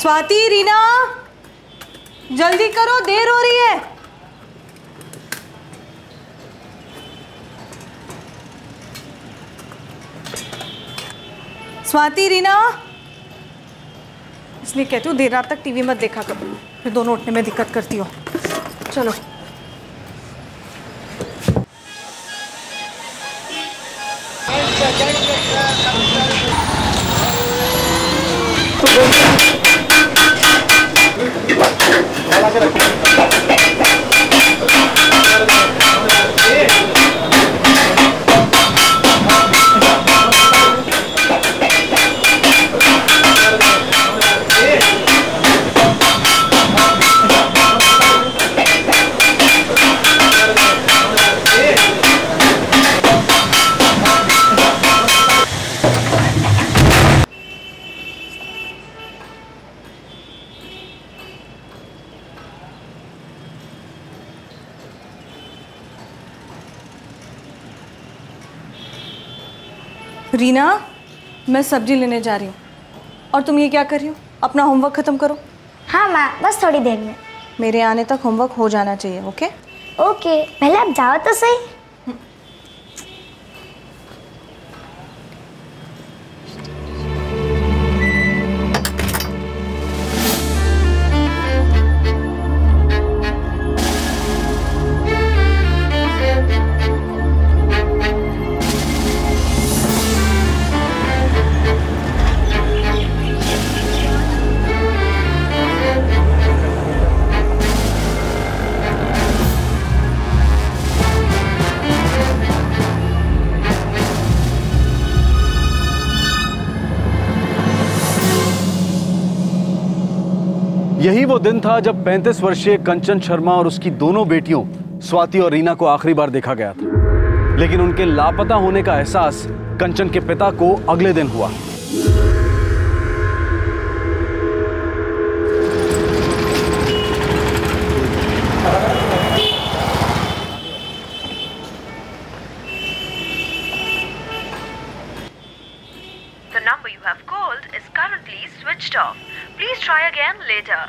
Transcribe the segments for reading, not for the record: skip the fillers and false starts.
स्वाति, रीना, जल्दी करो, देर हो रही है। स्वाति, रीना, इसलिए कहती हूँ देर रात तक टीवी मत देखा करो, फिर दोनों उठने में दिक्कत करती हो। चलो। रीना, मैं सब्जी लेने जा रही हूँ और तुम ये क्या कर रही हो? अपना होमवर्क खत्म करो। हाँ माँ, बस थोड़ी देर में। मेरे आने तक होमवर्क हो जाना चाहिए। ओके ओके, पहले आप जाओ तो सही। यही वो दिन था जब 35 वर्षीय कंचन शर्मा और उसकी दोनों बेटियों स्वाति और रीना को आखिरी बार देखा गया था। लेकिन उनके लापता होने का एहसास कंचन के पिता को अगले दिन हुआ। The number you have called is currently switched off. Please try again later.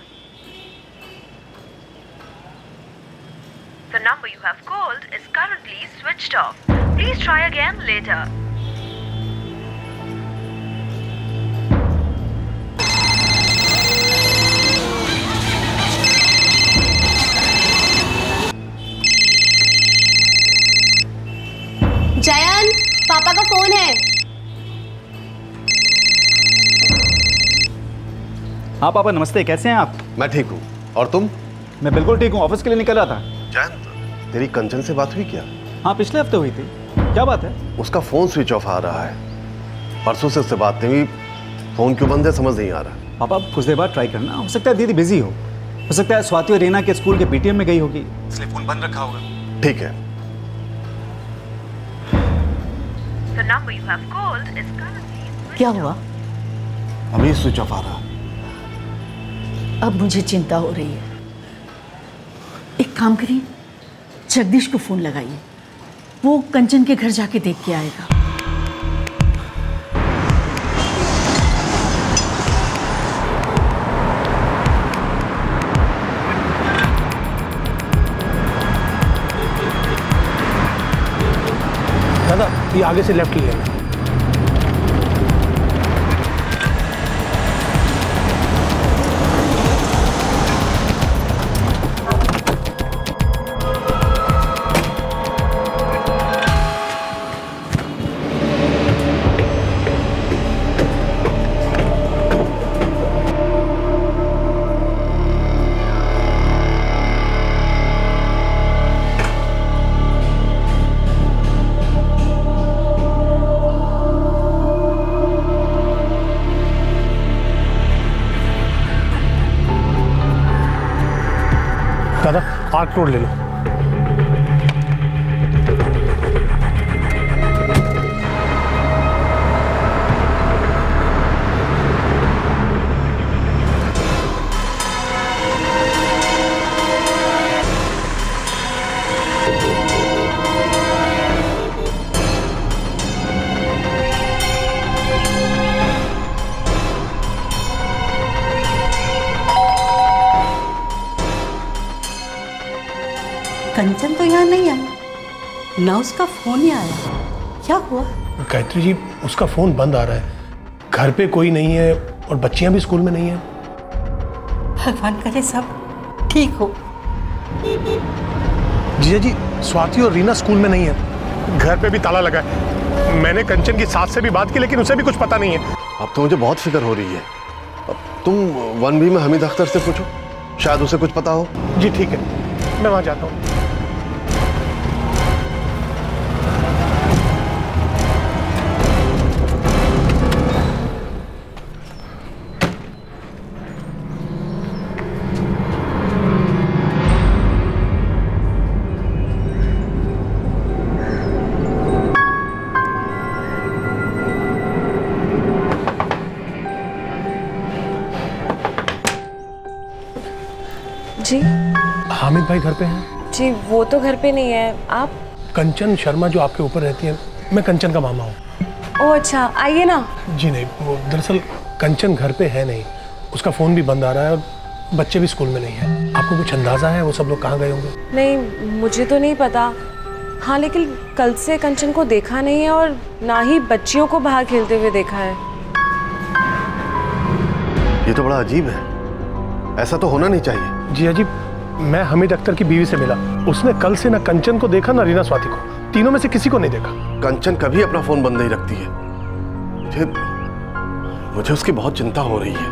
The number you have called is currently switched off. Please try again later. जयन, पापा का फोन है। हाँ पापा नमस्ते, कैसे हैं आप? मैं ठीक हूँ, और तुम? मैं बिल्कुल ठीक हूँ, ऑफिस के लिए निकल रहा था। जयंत, तेरी कंचन से बात हुई क्या? हाँ पिछले हफ्ते हुई थी। क्या बात है? उसका फोन स्विच ऑफ आ रहा है। परसों से उससे बात नहीं हुई, फोन क्यों बंद है समझ नहीं आ रहा। पापा कुछ देर बाद ट्राई करना, हो सकता है दीदी बिजी हो सकता है स्वाति और रीना के स्कूल के पीटीएम में गई होगी, इसलिए फोन बंद रखा होगा। ठीक है। The number you have called is currently. क्या हुआ? अभी स्विच ऑफ आ रहा। अब मुझे चिंता हो रही है। एक काम करिए, जगदीश को फोन लगाइए, वो कंचन के घर जाके देख के आएगा। दादा, ये आगे से लेफ्ट ले लेना। पार्क रोड ले लो। कंचन तो यहाँ नहीं आया, ना उसका फोन ही आया। क्या हुआ? गायत्री जी, उसका फोन बंद आ रहा है, घर पे कोई नहीं है और बच्चियां भी स्कूल में नहीं है। भगवान करे सब ठीक हो। जीजा जी, स्वाति और रीना स्कूल में नहीं है, घर पे भी ताला लगा है। मैंने कंचन की सास से भी बात की, लेकिन उसे भी कुछ पता नहीं है। अब तो मुझे बहुत फिक्र हो रही है। अब तुम 1B में हमीद अख्तर से पूछो, शायद उसे कुछ पता हो। जी ठीक है, मैं वहां जाता हूँ। जी हामिद भाई घर पे हैं? जी वो तो घर पे नहीं है। आप? कंचन शर्मा जो आपके ऊपर रहती है, मैं कंचन का मामा हूँ। ओह अच्छा, आइए ना। जी नहीं, वो दरअसल कंचन घर पे है नहीं, उसका फ़ोन भी बंद आ रहा है और बच्चे भी स्कूल में नहीं है। आपको कुछ अंदाज़ा है वो सब लोग कहाँ गए होंगे? नहीं, मुझे तो नहीं पता। हाँ, लेकिन कल से कंचन को देखा नहीं है और ना ही बच्चियों को बाहर खेलते हुए देखा है। ये तो बड़ा अजीब है, ऐसा तो होना नहीं चाहिए। जी अजीब, मैं हमीद अख्तर की बीवी से मिला, उसने कल से ना कंचन को देखा ना रीना स्वाति को, तीनों में से किसी को नहीं देखा। कंचन कभी अपना फोन बंद नहीं रखती है। मुझे उसकी बहुत चिंता हो रही है।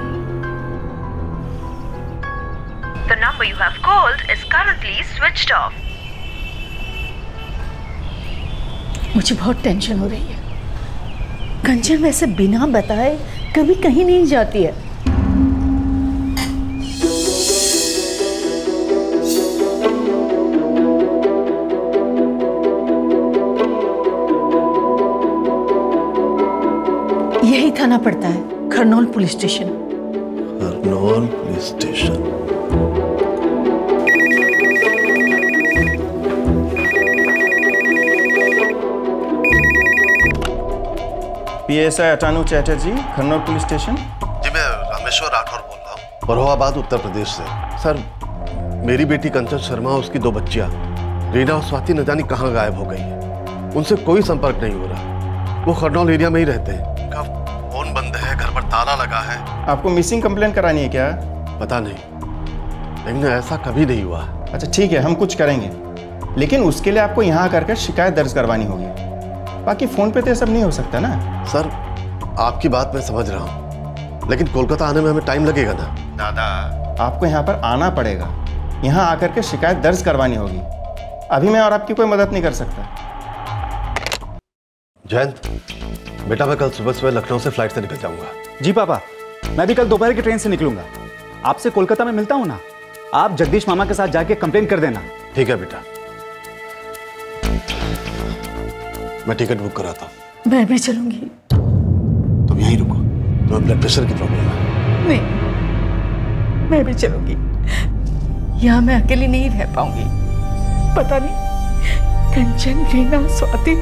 The number you have called is currently switched off. मुझे बहुत टेंशन हो रही है। कंचन वैसे बिना बताए कभी कहीं नहीं जाती है। यही थाना पड़ता है, Kharnaul police station. Kharnaul police station. PSI Atanu Chatterjee, Kharnaul police station. जी मैं रामेश्वर राठौर बोल रहा हूँ, बरोहाबाद उत्तर प्रदेश से। सर, मेरी बेटी कंचन शर्मा, उसकी 2 बच्चियाँ रीना और स्वाति न जानी कहाँ गायब हो गई है। उनसे कोई संपर्क नहीं हो रहा। वो खरनौल एरिया में ही रहते हैं। उनका फोन बंद है, घर पर ताला लगा है। आपको मिसिंग कंप्लेंट करानी है क्या? पता नहीं, लेकिन ऐसा कभी नहीं हुआ। अच्छा ठीक है, हम कुछ करेंगे, लेकिन उसके लिए आपको यहाँ आकर शिकायत दर्ज करवानी होगी। बाकी फोन पे तो ये सब नहीं हो सकता ना। सर, आपकी बात मैं समझ रहा हूँ, लेकिन कोलकाता आने में हमें टाइम लगेगा ना। दादा, आपको यहाँ पर आना पड़ेगा, यहाँ आकर के शिकायत दर्ज करवानी होगी। अभी मैं और आपकी कोई मदद नहीं कर सकता। जयंत, बेटा मैं कल सुबह लखनऊ से फ्लाइट से निकल जाऊंगा। जी पापा, मैं भी कल दोपहर की ट्रेन से निकलूंगा। आपसे कोलकाता में मिलता हूँ ना, आप जगदीश मामा के साथ जाके कंप्लेन कर देना। ठीक है बेटा, मैं टिकट बुक कराता हूँ। मैं भी चलूंगी। तुम यहीं रुको, तुम्हें ब्लड प्रेशर की प्रॉब्लम है। नहीं, मैं भी चलूंगी। यहाँ मैं अकेली नहीं रह पाऊंगी। पता नहीं कंचन, रीना, स्वाति,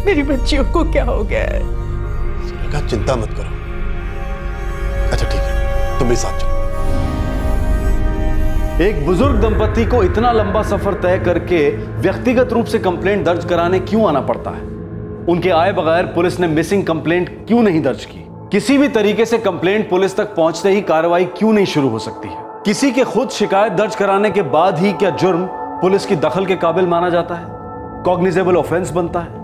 मेरी बच्चियों को क्या हो गया है। सुलेखा, चिंता मत करो। अच्छा ठीक है, तुम भी साथ चलो। एक बुजुर्ग दंपति को इतना लंबा सफर तय करके व्यक्तिगत रूप से कंप्लेंट दर्ज कराने क्यों आना पड़ता है? उनके आए बगैर पुलिस ने मिसिंग कंप्लेंट क्यों नहीं दर्ज की? किसी भी तरीके से कंप्लेंट पुलिस तक पहुंचते ही कार्रवाई क्यों नहीं शुरू हो सकती है? किसी के खुद शिकायत दर्ज कराने के बाद ही क्या जुर्म पुलिस की दखल के काबिल माना जाता है, कॉग्निजेबल ऑफेंस बनता है?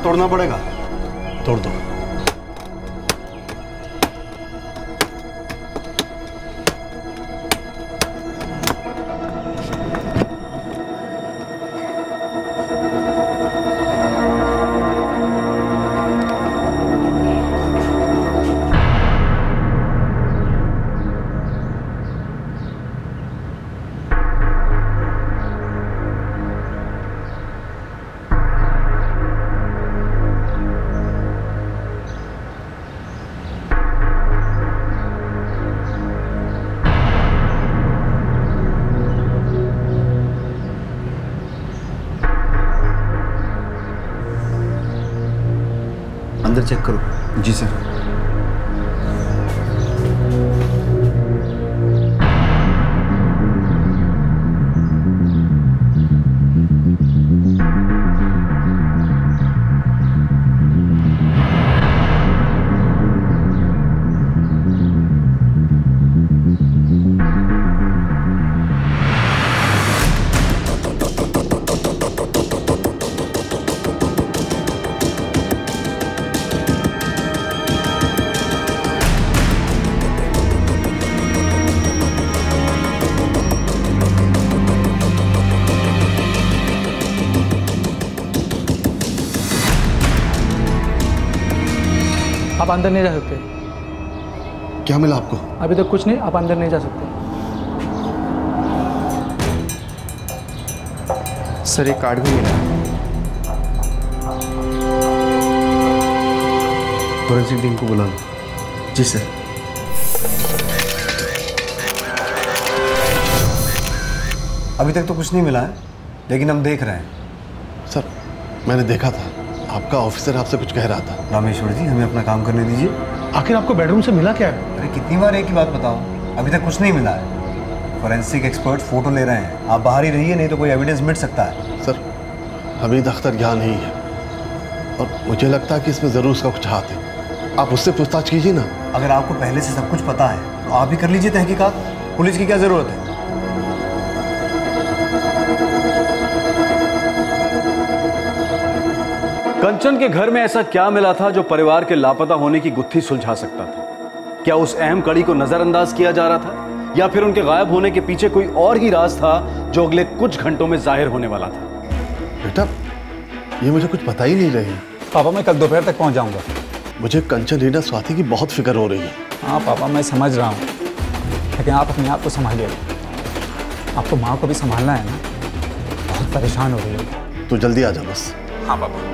तोड़ना पड़ेगा। तोड़ दो। अंदर चेक करो। जी सर। आप अंदर नहीं जा सकते। क्या मिला आपको? अभी तक कुछ नहीं, आप अंदर नहीं जा सकते। सर एक कार्ड भी मिला। फॉरेंसिक टीम को बुला लो। जी सर। अभी तक तो कुछ नहीं मिला है, लेकिन हम देख रहे हैं। सर मैंने देखा था, आपका ऑफिसर आपसे कुछ कह रहा था। रामेश्वर जी, हमें अपना काम करने दीजिए। आखिर आपको बेडरूम से मिला क्या है? अरे कितनी बार एक ही बात बताऊं, अभी तक कुछ नहीं मिला है। फॉरेंसिक एक्सपर्ट फोटो ले रहे हैं, आप बाहर ही रहिए, नहीं तो कोई एविडेंस मिट सकता है। सर हमीद अख्तर यहाँ नहीं है और मुझे लगता है कि इसमें ज़रूर उसका कुछ हाथ है। आप उससे पूछताछ कीजिए ना। अगर आपको पहले से सब कुछ पता है तो आप ही कर लीजिए तहकीकात, पुलिस की क्या ज़रूरत है। कंचन के घर में ऐसा क्या मिला था जो परिवार के लापता होने की गुत्थी सुलझा सकता था? क्या उस अहम कड़ी को नजरअंदाज किया जा रहा था, या फिर उनके गायब होने के पीछे कोई और ही राज था जो अगले कुछ घंटों में जाहिर होने वाला था? बेटा ये मुझे कुछ पता ही नहीं रही। पापा मैं कल दोपहर तक पहुंच जाऊंगा। मुझे कंचन, रीना, स्वाति की बहुत फिक्र हो रही है। हाँ पापा मैं समझ रहा हूँ, लेकिन आप अपने आप को संभालिए। आपको माँ को भी संभालना है ना, बहुत परेशान हो रही है। तो जल्दी आ जा बस। हाँ पापा।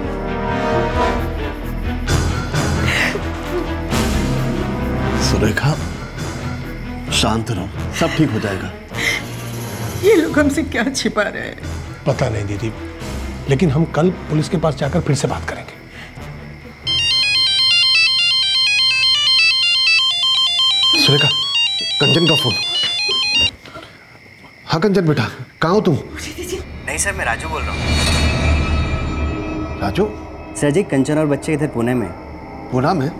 सुरेखा शांत रहो, सब ठीक हो जाएगा। ये लोग हमसे क्या छिपा रहे हैं? पता नहीं दीदी, लेकिन हम कल पुलिस के पास जाकर फिर से बात करेंगे। सुरेखा, कंचन का फोन। हाँ कंचन बेटा, कहाँ हो तुम? नहीं सर, मैं राजू बोल रहा हूँ। राजू? सर जी, कंचन और बच्चे इधर पुणे में। पुणे में?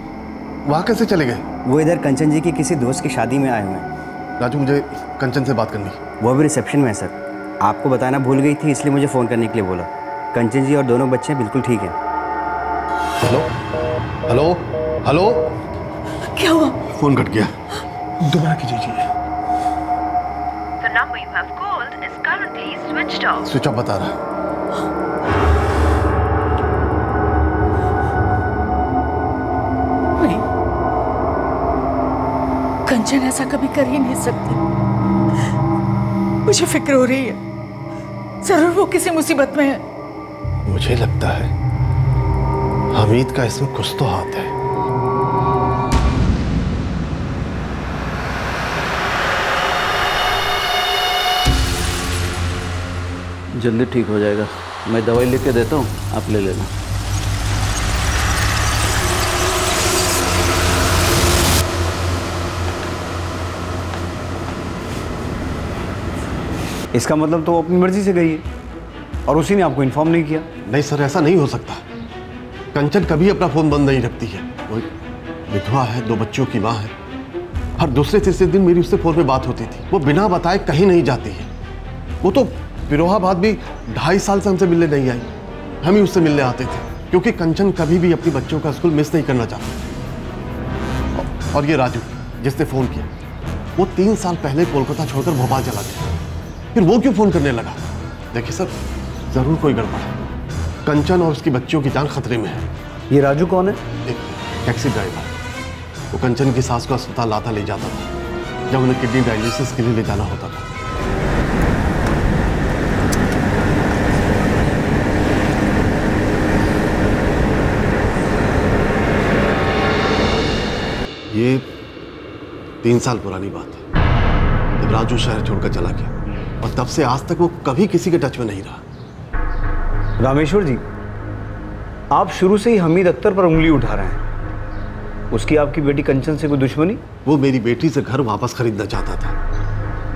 वहाँ कैसे चले गए? वो इधर कंचन जी की किसी दोस्त की शादी में आए हुए हैं। राजू मुझे कंचन से बात करनी। वो भी रिसेप्शन में है सर। आपको बताना भूल गई थी, इसलिए मुझे फ़ोन करने के लिए बोला। कंचन जी और दोनों बच्चे बिल्कुल ठीक हैं। हेलो हेलो हेलो, क्या हुआ? फोन कट गया। दोबारा कीजिए। The number you have called is currently switched off. Switch off बता रहा है। नहीं, कंचन ऐसा कभी कर ही नहीं सकती। मुझे फिक्र हो रही है, जरूर वो किसी मुसीबत में है। मुझे लगता है हमीद का इसमें कुछ तो हाथ है। जल्दी ठीक हो जाएगा। मैं दवाई लिख के देता हूँ, आप ले लेना। इसका मतलब तो वो अपनी मर्जी से गई है और उसी ने आपको इन्फॉर्म नहीं किया। नहीं सर, ऐसा नहीं हो सकता। कंचन कभी अपना फोन बंद नहीं रखती है। वो विधवा है, 2 बच्चों की माँ है। हर दूसरे तीसरे दिन मेरी उससे फोन पे बात होती थी। वो बिना बताए कहीं नहीं जाती है। वो तो फिरोहाबाद भी 2.5 साल से हमसे मिलने नहीं आई, हम ही उससे मिलने आते थे। क्योंकि कंचन कभी भी अपनी बच्चों का स्कूल मिस नहीं करना चाहता। और ये राजू जिसने फोन किया, वो 3 साल पहले कोलकाता छोड़कर भोपाल चला गया, फिर वो क्यों फोन करने लगा? देखिए सर, जरूर कोई गड़बड़ है। कंचन और उसकी बच्चियों की जान खतरे में है। ये राजू कौन है? एक टैक्सी ड्राइवर। वो कंचन की सास को अस्पताल लाता ले जाता था जब उन्हें किडनी डायलिसिस के लिए ले जाना होता था। ये 3 साल पुरानी बात है, जब राजू शहर छोड़कर चला गया, और तब से आज तक वो कभी किसी के टच में नहीं रहा। रामेश्वर जी, आप शुरू से ही हमीद अख्तर पर उंगली उठा रहे हैं। उसकी आपकी बेटी कंचन से कोई दुश्मनी? वो मेरी बेटी से घर वापस खरीदना चाहता था।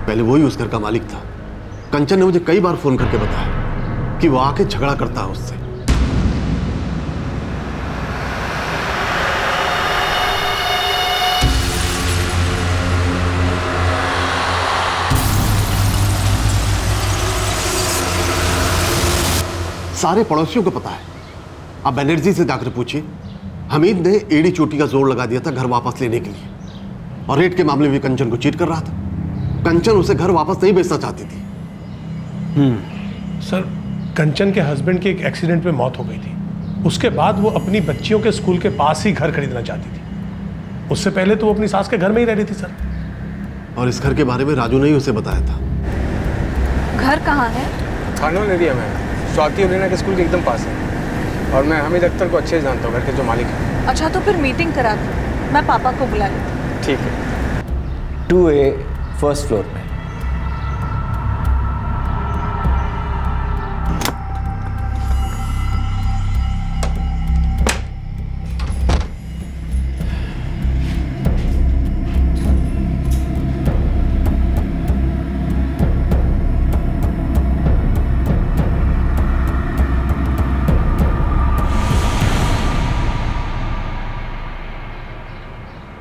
पहले वही उस घर का मालिक था। कंचन ने मुझे कई बार फोन करके बताया कि वो आके झगड़ा करता है उससे। सारे पड़ोसियों को पता है। आप बनर्जी से जाकर पूछिए, हमीद ने एड़ी चोटी का जोर लगा दिया था घर वापस लेने के लिए, और रेट के मामले में कंचन को चीट कर रहा था। कंचन उसे घर वापस नहीं बेचना चाहती थी। सर, कंचन के हस्बैंड की एक एक्सीडेंट में मौत हो गई थी। उसके बाद वो अपनी बच्चियों के स्कूल के पास ही घर खरीदना चाहती थी। उससे पहले तो वो अपनी सास के घर में ही रह रही थी सर। और इस घर के बारे में राजू ने ही उसे बताया था। घर कहाँ है? खानोल एरिया में, स्वाति और रीना के स्कूल के एकदम पास है। और मैं हमीद अख्तर को अच्छे से जानता हूँ, घर के जो मालिक हैं। अच्छा, तो फिर मीटिंग करा दो, मैं पापा को बुला लेती हूँ। ठीक है। 2A फर्स्ट फ्लोर पे।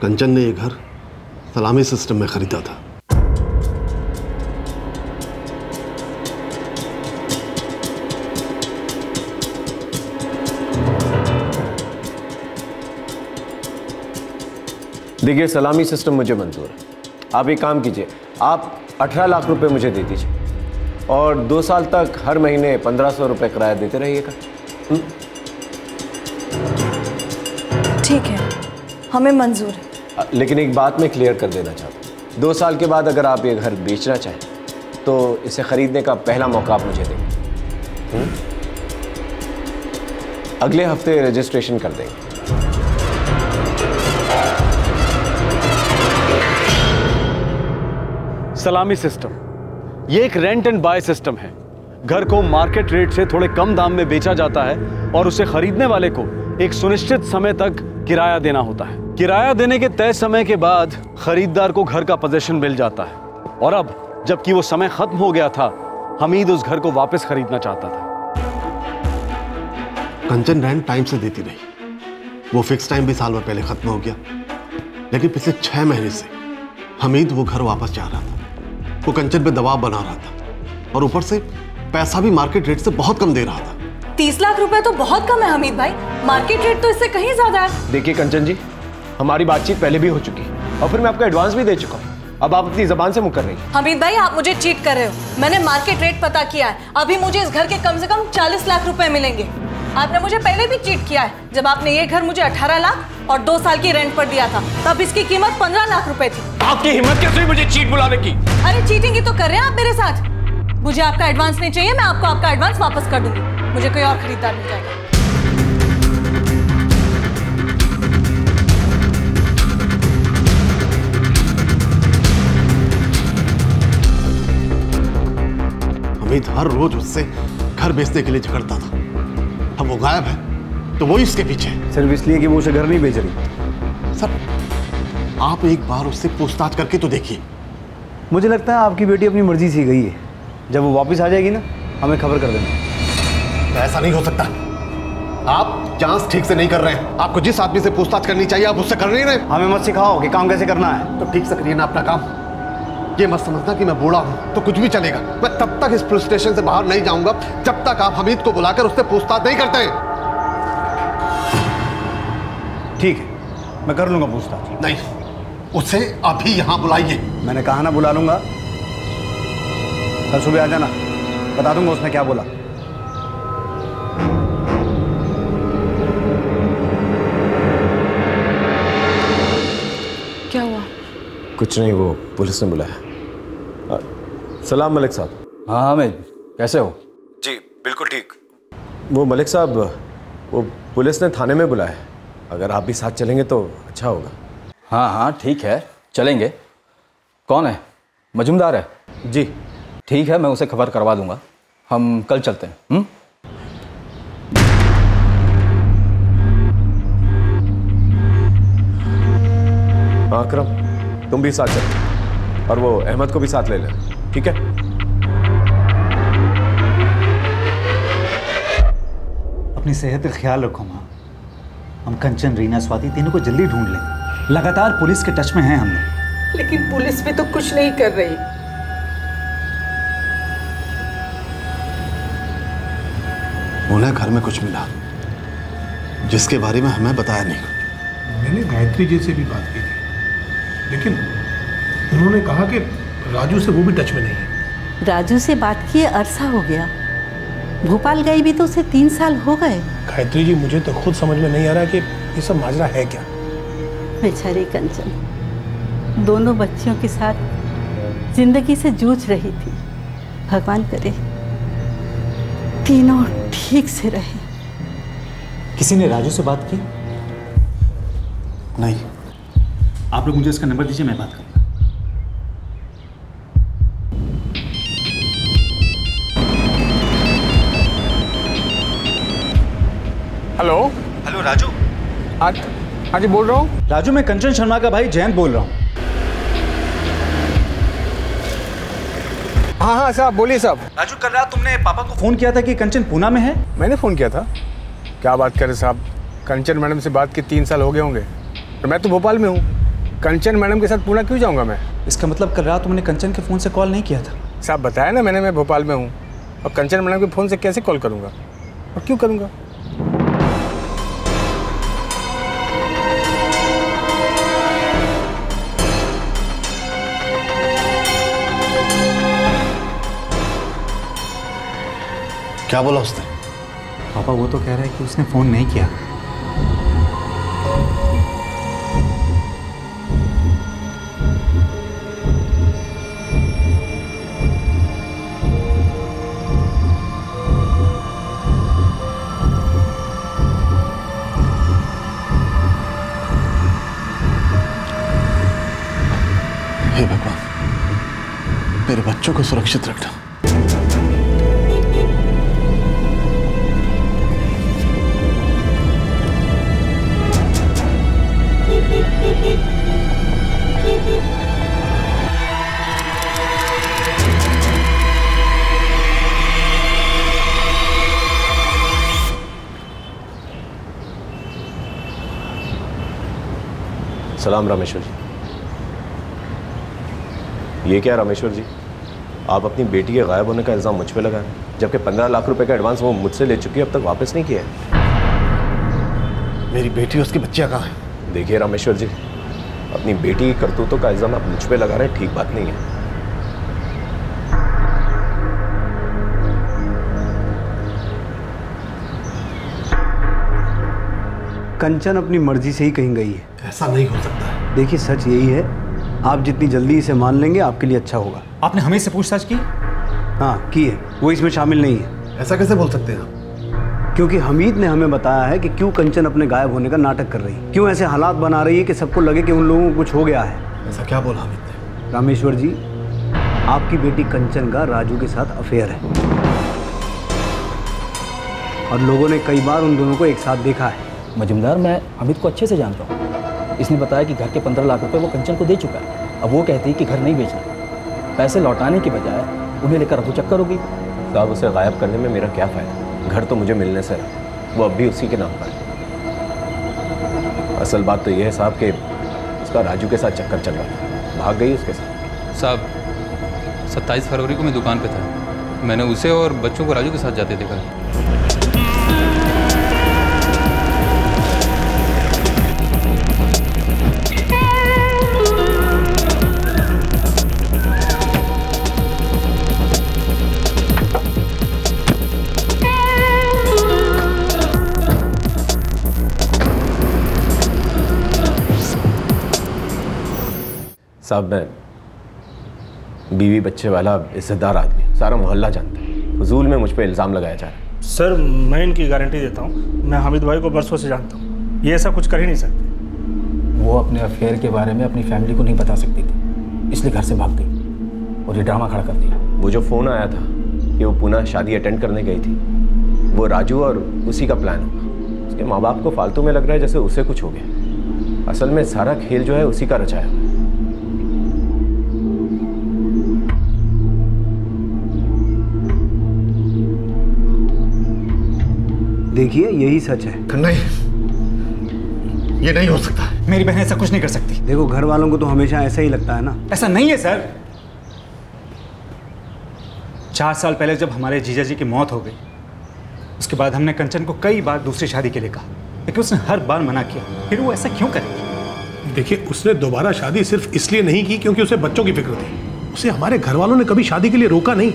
कंचन ने ये घर सलामी सिस्टम में खरीदा था। देखिए, सलामी सिस्टम मुझे मंजूर है। आप एक काम कीजिए, आप 18 लाख रुपए मुझे दे दीजिए और 2 साल तक हर महीने 1500 रुपए किराया देते रहिएगा। ठीक है, हमें मंजूर है। लेकिन एक बात मैं क्लियर कर देना चाहता हूँ, 2 साल के बाद अगर आप ये घर बेचना चाहें तो इसे खरीदने का पहला मौका आप मुझे देंगे। अगले हफ्ते रजिस्ट्रेशन कर देंगे। सलामी सिस्टम ये एक रेंट एंड बाय सिस्टम है। घर को मार्केट रेट से थोड़े कम दाम में बेचा जाता है और उसे खरीदने वाले को एक सुनिश्चित समय तक किराया देना होता है। किराया देने के तय समय के बाद खरीदार को घर का पोजीशन मिल जाता है। और अब जबकि वो समय खत्म हो गया था, हमीद उस घर को वापस खरीदना चाहता था। कंचन रेंट टाइम से देती रही। वो फिक्स टाइम भी साल भर पहले खत्म हो गया, लेकिन पिछले 6 महीने से हमीद वो घर वापस चाह रहा था। वो कंचन पे दबाव बना रहा था और ऊपर से पैसा भी मार्केट रेट से बहुत कम दे रहा था। 30 लाख रुपए तो बहुत कम है हमीद भाई, मार्केट रेट तो इससे कहीं ज्यादा है। देखिए कंचन जी, हमारी बातचीत पहले भी हो चुकी है और फिर मैं आपको एडवांस भी दे चुका हूँ। अब आप अपनी जबान से मुकर रही हैं। हमीद भाई, आप मुझे चीट कर रहे हो। मैंने मार्केट रेट पता किया है, अभी मुझे इस घर के कम से कम 40 लाख रुपए मिलेंगे। आपने मुझे पहले भी चीट किया है, जब आपने ये घर मुझे 18 लाख और 2 साल की रेंट पर दिया था, तब इसकी कीमत 15 लाख रुपए थी। आपकी हिम्मत कैसे हुई मुझे चीट बुलाने की? अरे चीटिंग ही तो कर रहे हैं आप मेरे साथ। मुझे आपका एडवांस नहीं चाहिए, मैं आपको आपका एडवांस वापस कर दूंगी। मुझे कोई और खरीदार मिल जाएगा। हमीद हर रोज उससे घर बेचने के लिए झगड़ता था। अब वो गायब है तो वही उसके पीछे है। सिर्फ इसलिए कि वो उसे घर नहीं बेच रही। सर, आप एक बार उससे पूछताछ करके तो देखिए। मुझे लगता है आपकी बेटी अपनी मर्जी से गई है। जब वो वापस आ जाएगी ना, हमें खबर कर देना। ऐसा नहीं हो सकता। आप जांच ठीक से नहीं कर रहे हैं। आपको जिस आदमी से पूछताछ करनी चाहिए आप उससे कर नहीं रहे। हमें मत सिखाओ कि काम कैसे करना है। तो ठीक से करिए ना अपना काम। ये मत समझना कि मैं बूढ़ा हूं तो कुछ भी चलेगा। मैं तब तक इस पुलिस स्टेशन से बाहर नहीं जाऊंगा जब तक आप हमीद को बुलाकर उससे पूछताछ नहीं करते। ठीक है, मैं कर लूंगा पूछताछ। नहीं, उसे अभी यहाँ बुलाइए। मैंने कहा ना बुला लूंगा। कल सुबह आ जाना, बता दूंगा उसने क्या बोला। क्या हुआ? कुछ नहीं, वो पुलिस ने बुलाया। सलाम मलिक साहब। हाँ हामिद, कैसे हो? जी बिल्कुल ठीक। वो मलिक साहब, वो पुलिस ने थाने में बुलाया है, अगर आप भी साथ चलेंगे तो अच्छा होगा। हाँ हाँ ठीक है, चलेंगे। कौन है? मजूमदार है? जी ठीक है, मैं उसे खबर करवा दूंगा। हम कल चलते हैं। हाँ अकरम, तुम भी साथ चलो, और वो अहमद को भी साथ ले लेना, ठीक है? अपनी सेहत का ख्याल रखो माँ। हम कंचन, रीना, स्वाति तीनों को जल्दी ढूंढ लेंगे। लगातार पुलिस के टच में हैं हम लोग। लेकिन पुलिस भी तो कुछ नहीं कर रही। उन्हें घर में कुछ मिला जिसके बारे में हमें बताया नहीं। मैंने गायत्री जी से भी बात की थी, लेकिन उन्होंने कहा कि राजू से वो भी टच में नहीं है। राजू से बात किए अरसा हो गया। भोपाल गई भी तो उसे 3 साल हो गए। गायत्री जी, मुझे तो खुद समझ में नहीं आ रहा कि ये सब माजरा है क्या। बेचारी कंचन दोनों बच्चियों के साथ जिंदगी से जूझ रही थी। भगवान करे तीनों ठीक से रहे। किसी ने राजू से बात की? नहीं। आप लोग मुझे इसका नंबर दीजिए, मैं बात करूंगा। हेलो। हेलो राजू। हाँ जी बोल रहा हूँ। राजू, मैं कंचन शर्मा का भाई जयंत बोल रहा हूँ। हाँ हाँ साहब, बोलिए साहब। राजू, कल रात तुमने पापा को फोन किया था कि कंचन पूना में है। मैंने फ़ोन किया था। क्या बात करें साहब, कंचन मैडम से बात की 3 साल हो गए होंगे, और मैं तो भोपाल में हूँ। कंचन मैडम के साथ पूना क्यों जाऊँगा मैं? इसका मतलब कल रात तुमने कंचन के फ़ोन से कॉल नहीं किया था? साहब बताया ना मैंने, मैं भोपाल में हूँ, और कंचन मैडम के फ़ोन से कैसे कॉल करूँगा और क्यों करूँगा? क्या बोला उसने? पापा वो तो कह रहा है कि उसने फ़ोन नहीं किया। हे भगवान, मेरे बच्चों को सुरक्षित रखना। सलाम रामेश्वर जी। ये क्या रामेश्वर जी, आप अपनी बेटी के गायब होने का इल्ज़ाम मुझ पे लगा रहे हैं, जबकि 15 लाख रुपए का एडवांस वो मुझसे ले चुकी है, अब तक वापस नहीं किया है। मेरी बेटी और उसकी बच्चियां कहाँ हैं? देखिए रामेश्वर जी, अपनी बेटी की करतूतों का इल्ज़ाम आप मुझ पे लगा रहे हैं, ठीक बात नहीं है। कंचन अपनी मर्जी से ही कहीं गई है। ऐसा नहीं हो सकता है। देखिए सच यही है, आप जितनी जल्दी इसे मान लेंगे आपके लिए अच्छा होगा। आपने हमें से पूछताछ की? हाँ की है, वो इसमें शामिल नहीं है। ऐसा कैसे बोल सकते हैं आप? क्योंकि हमीद ने हमें बताया है कि क्यों कंचन अपने गायब होने का नाटक कर रही है, क्यों ऐसे हालात बना रही है कि सबको लगे कि उन लोगों को कुछ हो गया है। ऐसा क्या बोला हमीद ने? रामेश्वर जी, आपकी बेटी कंचन का राजू के साथ अफेयर है, और लोगों ने कई बार उन दोनों को एक साथ देखा है। मजूमदार, मैं अमित को अच्छे से जानता हूँ। इसने बताया कि घर के 15 लाख रुपए वो कंचन को दे चुका है। अब वो कहती है कि घर नहीं बेचना, पैसे लौटाने की बजाय उन्हें लेकर रफू चक्कर होगी। साहब, उसे गायब करने में मेरा क्या फ़ायदा? घर तो मुझे मिलने से है, वो अब भी उसी के नाम पर है। असल बात तो यह है साहब कि उसका राजू के साथ चक्कर चल रहा था, भाग गई उसके साथ। साहब 27 फरवरी को मैं दुकान पे था, मैंने उसे और बच्चों को राजू के साथ जाते देखा। साहब मैं बीवी बच्चे वाला इज्जतदार आदमी हूं, सारा मोहल्ला जानता है। फजूल में मुझ पे इल्ज़ाम लगाया जा रहा है। सर मैं इनकी गारंटी देता हूँ, मैं हामिद भाई को बरसों से जानता हूँ, ये ऐसा कुछ कर ही नहीं सकते। वो अपने अफेयर के बारे में अपनी फैमिली को नहीं बता सकती थी, इसलिए घर से भाग गई और ये ड्रामा खड़ा कर दिया। वो जो फ़ोन आया था कि वो पुनः शादी अटेंड करने गई थी, वो राजू और उसी का प्लान होगा। उसके माँ बाप को फालतू में लग रहा है जैसे उसे कुछ हो गया। असल में सारा खेल जो है उसी का रचाया हुआ है। देखिए यही सच है। नहीं, ये नहीं हो सकता है। मेरी बहन ऐसा कुछ नहीं कर सकती। देखो घर वालों को तो हमेशा ऐसा ही लगता है ना। ऐसा नहीं है सर। 4 साल पहले जब हमारे जीजा जी की मौत हो गई, उसके बाद हमने कंचन को कई बार दूसरी शादी के लिए कहा, लेकिन उसने हर बार मना किया। फिर वो ऐसा क्यों करेगी? देखिए, उसने दोबारा शादी सिर्फ इसलिए नहीं की क्योंकि उसे बच्चों की फिक्र थी। उसे हमारे घर वालों ने कभी शादी के लिए रोका नहीं,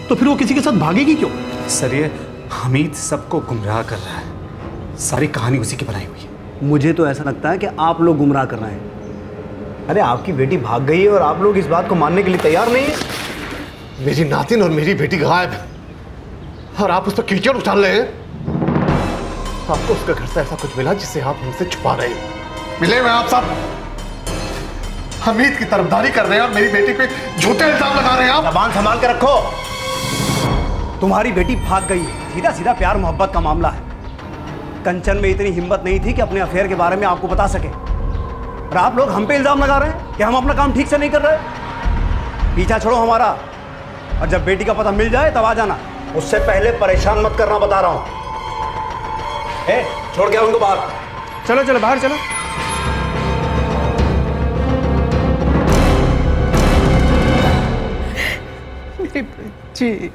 तो फिर वो किसी के साथ भागेगी क्यों? सर ये हमीद सबको गुमराह कर रहा है, सारी कहानी उसी की बनाई हुई है। मुझे तो ऐसा लगता है कि आप लोग गुमराह कर रहे हैं। अरे आपकी बेटी भाग गई है और आप लोग इस बात को मानने के लिए तैयार नहीं है। मेरी नातिन और मेरी बेटी गायब है और आप उस पर कीचड़ उछाल रहे हैं। आपको उसके घर से ऐसा कुछ मिला जिसे आप हमसे छुपा रहे हैं। मिले हुए आप सब हमीद की तरफदारी कर रहे हैं और मेरी बेटी पे झूठे इल्जाम लगा रहे हैं। आप जबान संभाल के रखो। तुम्हारी बेटी भाग गई है, सीधा सीधा प्यार मोहब्बत का मामला है। कंचन में इतनी हिम्मत नहीं थी कि अपने अफेयर के बारे में आपको बता सके, और आप लोग हम पे इल्जाम लगा रहे हैं कि हम अपना काम ठीक से नहीं कर रहे। पीछा छोड़ो हमारा, और जब बेटी का पता मिल जाए तब आ जाना। उससे पहले परेशान मत करना, बता रहा हूं। छोड़ के आओ उनको बाहर। चलो चलो बाहर चलो। मेरी बच्ची।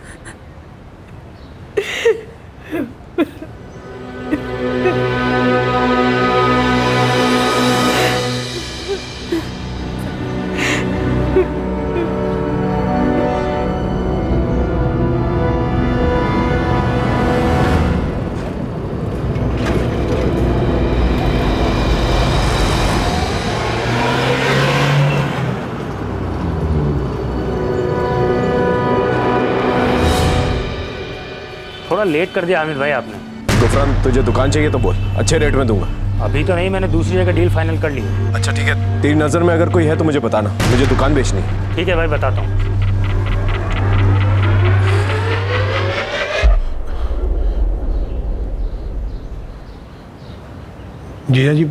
थोड़ा लेट कर दिया हामिद भाई आपने। गुफरान, तुझे दुकान चाहिए तो बोल, अच्छे रेट में दूंगा। अभी तो नहीं, मैंने दूसरी जगह डील फाइनल कर ली है। अच्छा ठीक है, तेरी नज़र में अगर कोई है तो मुझे बताना, मुझे दुकान बेचनी है। ठीक है भाई, बताता हूँ। जीजा जी,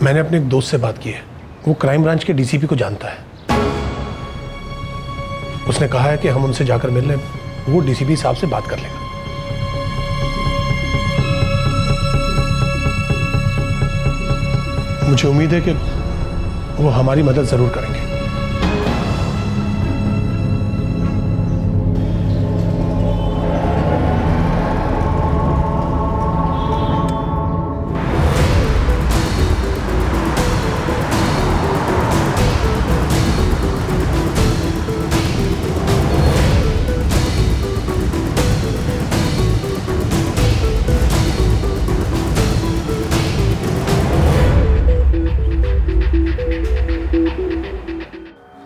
मैंने अपने एक दोस्त से बात की है, वो क्राइम ब्रांच के डीसीपी को जानता है। उसने कहा है कि हम उनसे जाकर मिल लें, वो डीसीपी साहब से बात कर लेगा। मुझे उम्मीद है कि वो हमारी मदद जरूर करेंगे।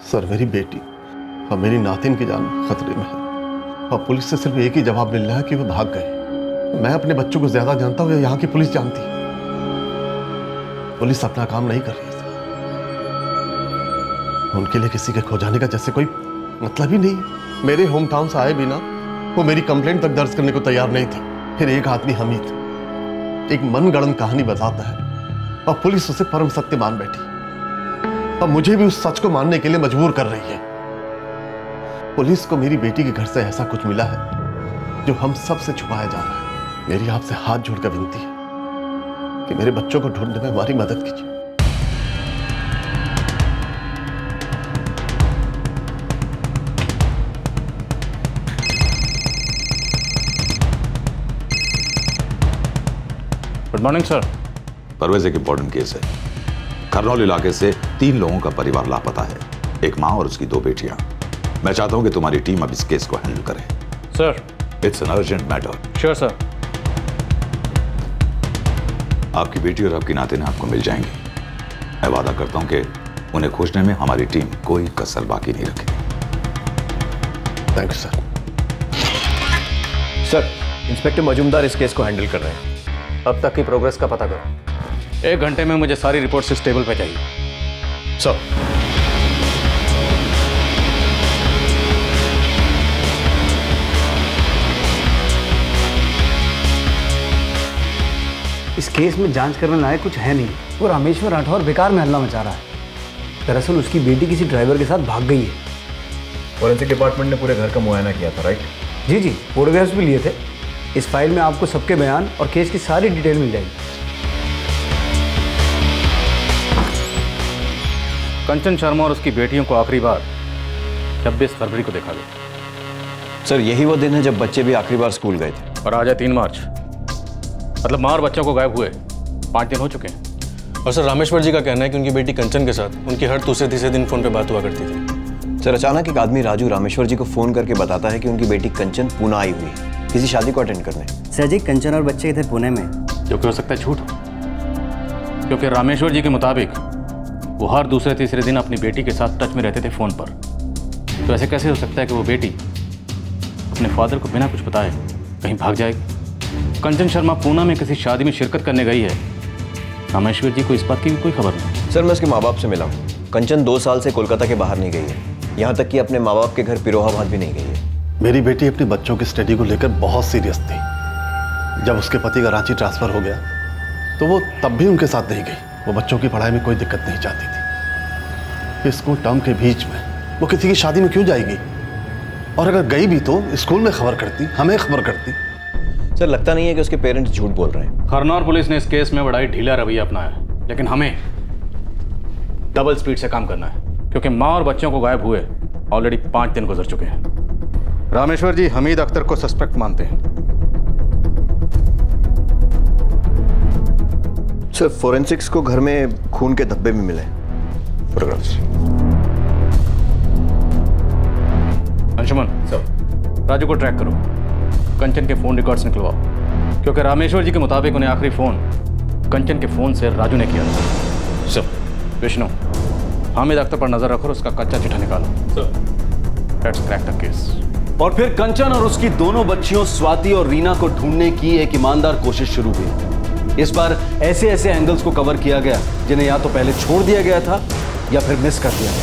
सर, मेरी बेटी और मेरी नातिन की जान खतरे में है और पुलिस से सिर्फ एक ही जवाब मिल रहा है कि वो भाग गए। मैं अपने बच्चों को ज्यादा जानता हूँ या यहाँ की पुलिस जानती है? पुलिस अपना काम नहीं कर रही है। उनके लिए किसी के खो जाने का जैसे कोई मतलब ही नहीं। मेरे होम टाउन से आए बिना वो मेरी कंप्लेंट तक दर्ज करने को तैयार नहीं थे। फिर एक आदमी हमीद एक मनगढ़ंत कहानी बताता है और पुलिस उसे परम सत्य मान बैठी। अब मुझे भी उस सच को मानने के लिए मजबूर कर रही है। पुलिस को मेरी बेटी के घर से ऐसा कुछ मिला है जो हम सब से छुपाया जा रहा है। मेरी आपसे हाथ जोड़कर विनती है कि मेरे बच्चों को ढूंढने में हमारी मदद कीजिए। Good morning sir. परवेज एक इंपॉर्टेंट केस है। खरनौल इलाके से 3 लोगों का परिवार लापता है, एक मां और उसकी 2 बेटियां। मैं चाहता हूं कि तुम्हारी टीम अब इस केस को हैंडल करे। Sir, it's an urgent matter. Sure sir. आपकी बेटी और आपकी नातिन आपको मिल जाएंगी। मैं वादा करता हूं कि उन्हें खोजने में हमारी टीम कोई कसर बाकी नहीं रखेगी। Thank you sir. Sir, inspector Majumdar इस केस को हैंडल कर रहे हैं। अब तक की प्रोग्रेस का पता करो। 1 घंटे में मुझे सारी रिपोर्ट इस टेबल पे चाहिए। सर। इस केस में जांच करने लायक कुछ है नहीं। वो रामेश्वर राठौर बेकार में हल्ला मचा रहा है। दरअसल उसकी बेटी किसी ड्राइवर के साथ भाग गई है। फॉरेंसिक डिपार्टमेंट ने पूरे घर का मुआयना किया था, राइट? जी जी, फोटोग्राफ्स भी लिए थे। इस फाइल में आपको सबके बयान और केस की सारी डिटेल मिल जाएगी। कंचन शर्मा और उसकी बेटियों को आखिरी बार 26 फरवरी को देखा गया। सर, यही वो दिन है जब बच्चे भी आखिरी बार स्कूल गए थे। और आज है 3 मार्च, मतलब माँ और बच्चों को गायब हुए 5 दिन हो चुके हैं। और सर, रामेश्वर जी का कहना है कि उनकी बेटी कंचन के साथ उनकी हर दूसरे तीसरे दिन फोन पे बात हुआ करती थी। सर, अचानक एक आदमी राजू रामेश्वर जी को फोन करके बताता है कि उनकी बेटी कंचन पुणे आई हुई है किसी शादी को अटेंड करने। सर जी, कंचन और बच्चे थे पुणे में। जो कि हो सकता है झूठ हो, क्योंकि रामेश्वर जी के मुताबिक वो हर दूसरे तीसरे दिन अपनी बेटी के साथ टच में रहते थे फ़ोन पर। तो ऐसे कैसे हो सकता है कि वो बेटी अपने फादर को बिना कुछ बताए कहीं भाग जाएगी? कंचन शर्मा पूना में किसी शादी में शिरकत करने गई है, रामेश्वर जी को इस बात की भी कोई खबर नहीं। सर, मैं उसके माँ बाप से मिला हूँ। कंचन 2 साल से कोलकाता के बाहर नहीं गई है, यहाँ तक कि अपने माँ बाप के घर पिरोहाबाद भी नहीं गई है। मेरी बेटी अपने बच्चों की स्टडी को लेकर बहुत सीरियस थी। जब उसके पति का रांची ट्रांसफर हो गया तो वो तब भी उनके साथ नहीं गई। वो बच्चों की पढ़ाई में कोई दिक्कत नहीं चाहती थी। स्कूल टर्म के बीच में वो किसी की शादी में क्यों जाएगी? और अगर गई भी तो स्कूल में खबर करती, हमें खबर करती। सर, लगता नहीं है कि उसके पेरेंट्स झूठ बोल रहे हैं। खरनौर पुलिस ने इस केस में बड़ा ही ढीला रवैया अपनाया है, लेकिन हमें डबल स्पीड से काम करना है, क्योंकि माँ और बच्चों को गायब हुए ऑलरेडी 5 दिन गुजर चुके हैं। रामेश्वर जी हमीद अख्तर को सस्पेक्ट मानते हैं। सर, फोरेंसिक्स को घर में खून के धब्बे भी मिले। फोटोग्राफ्स। अंशुमन सर, राजू को ट्रैक करो, कंचन के फोन रिकॉर्ड्स निकलवाओ, क्योंकि रामेश्वर जी के मुताबिक उन्हें आखिरी फोन कंचन के फोन से राजू ने किया था। सर। विष्णु, हामिद अख्तर पर नजर रखो और उसका कच्चा चिट्ठा निकालो। Sir. Let's crack the case. और फिर कंचन और उसकी दोनों बच्चियों स्वाति और रीना को ढूंढने की एक ईमानदार कोशिश शुरू हुई। इस बार ऐसे ऐसे एंगल्स को कवर किया गया जिन्हें या तो पहले छोड़ दिया गया था या फिर मिस कर दिया गया।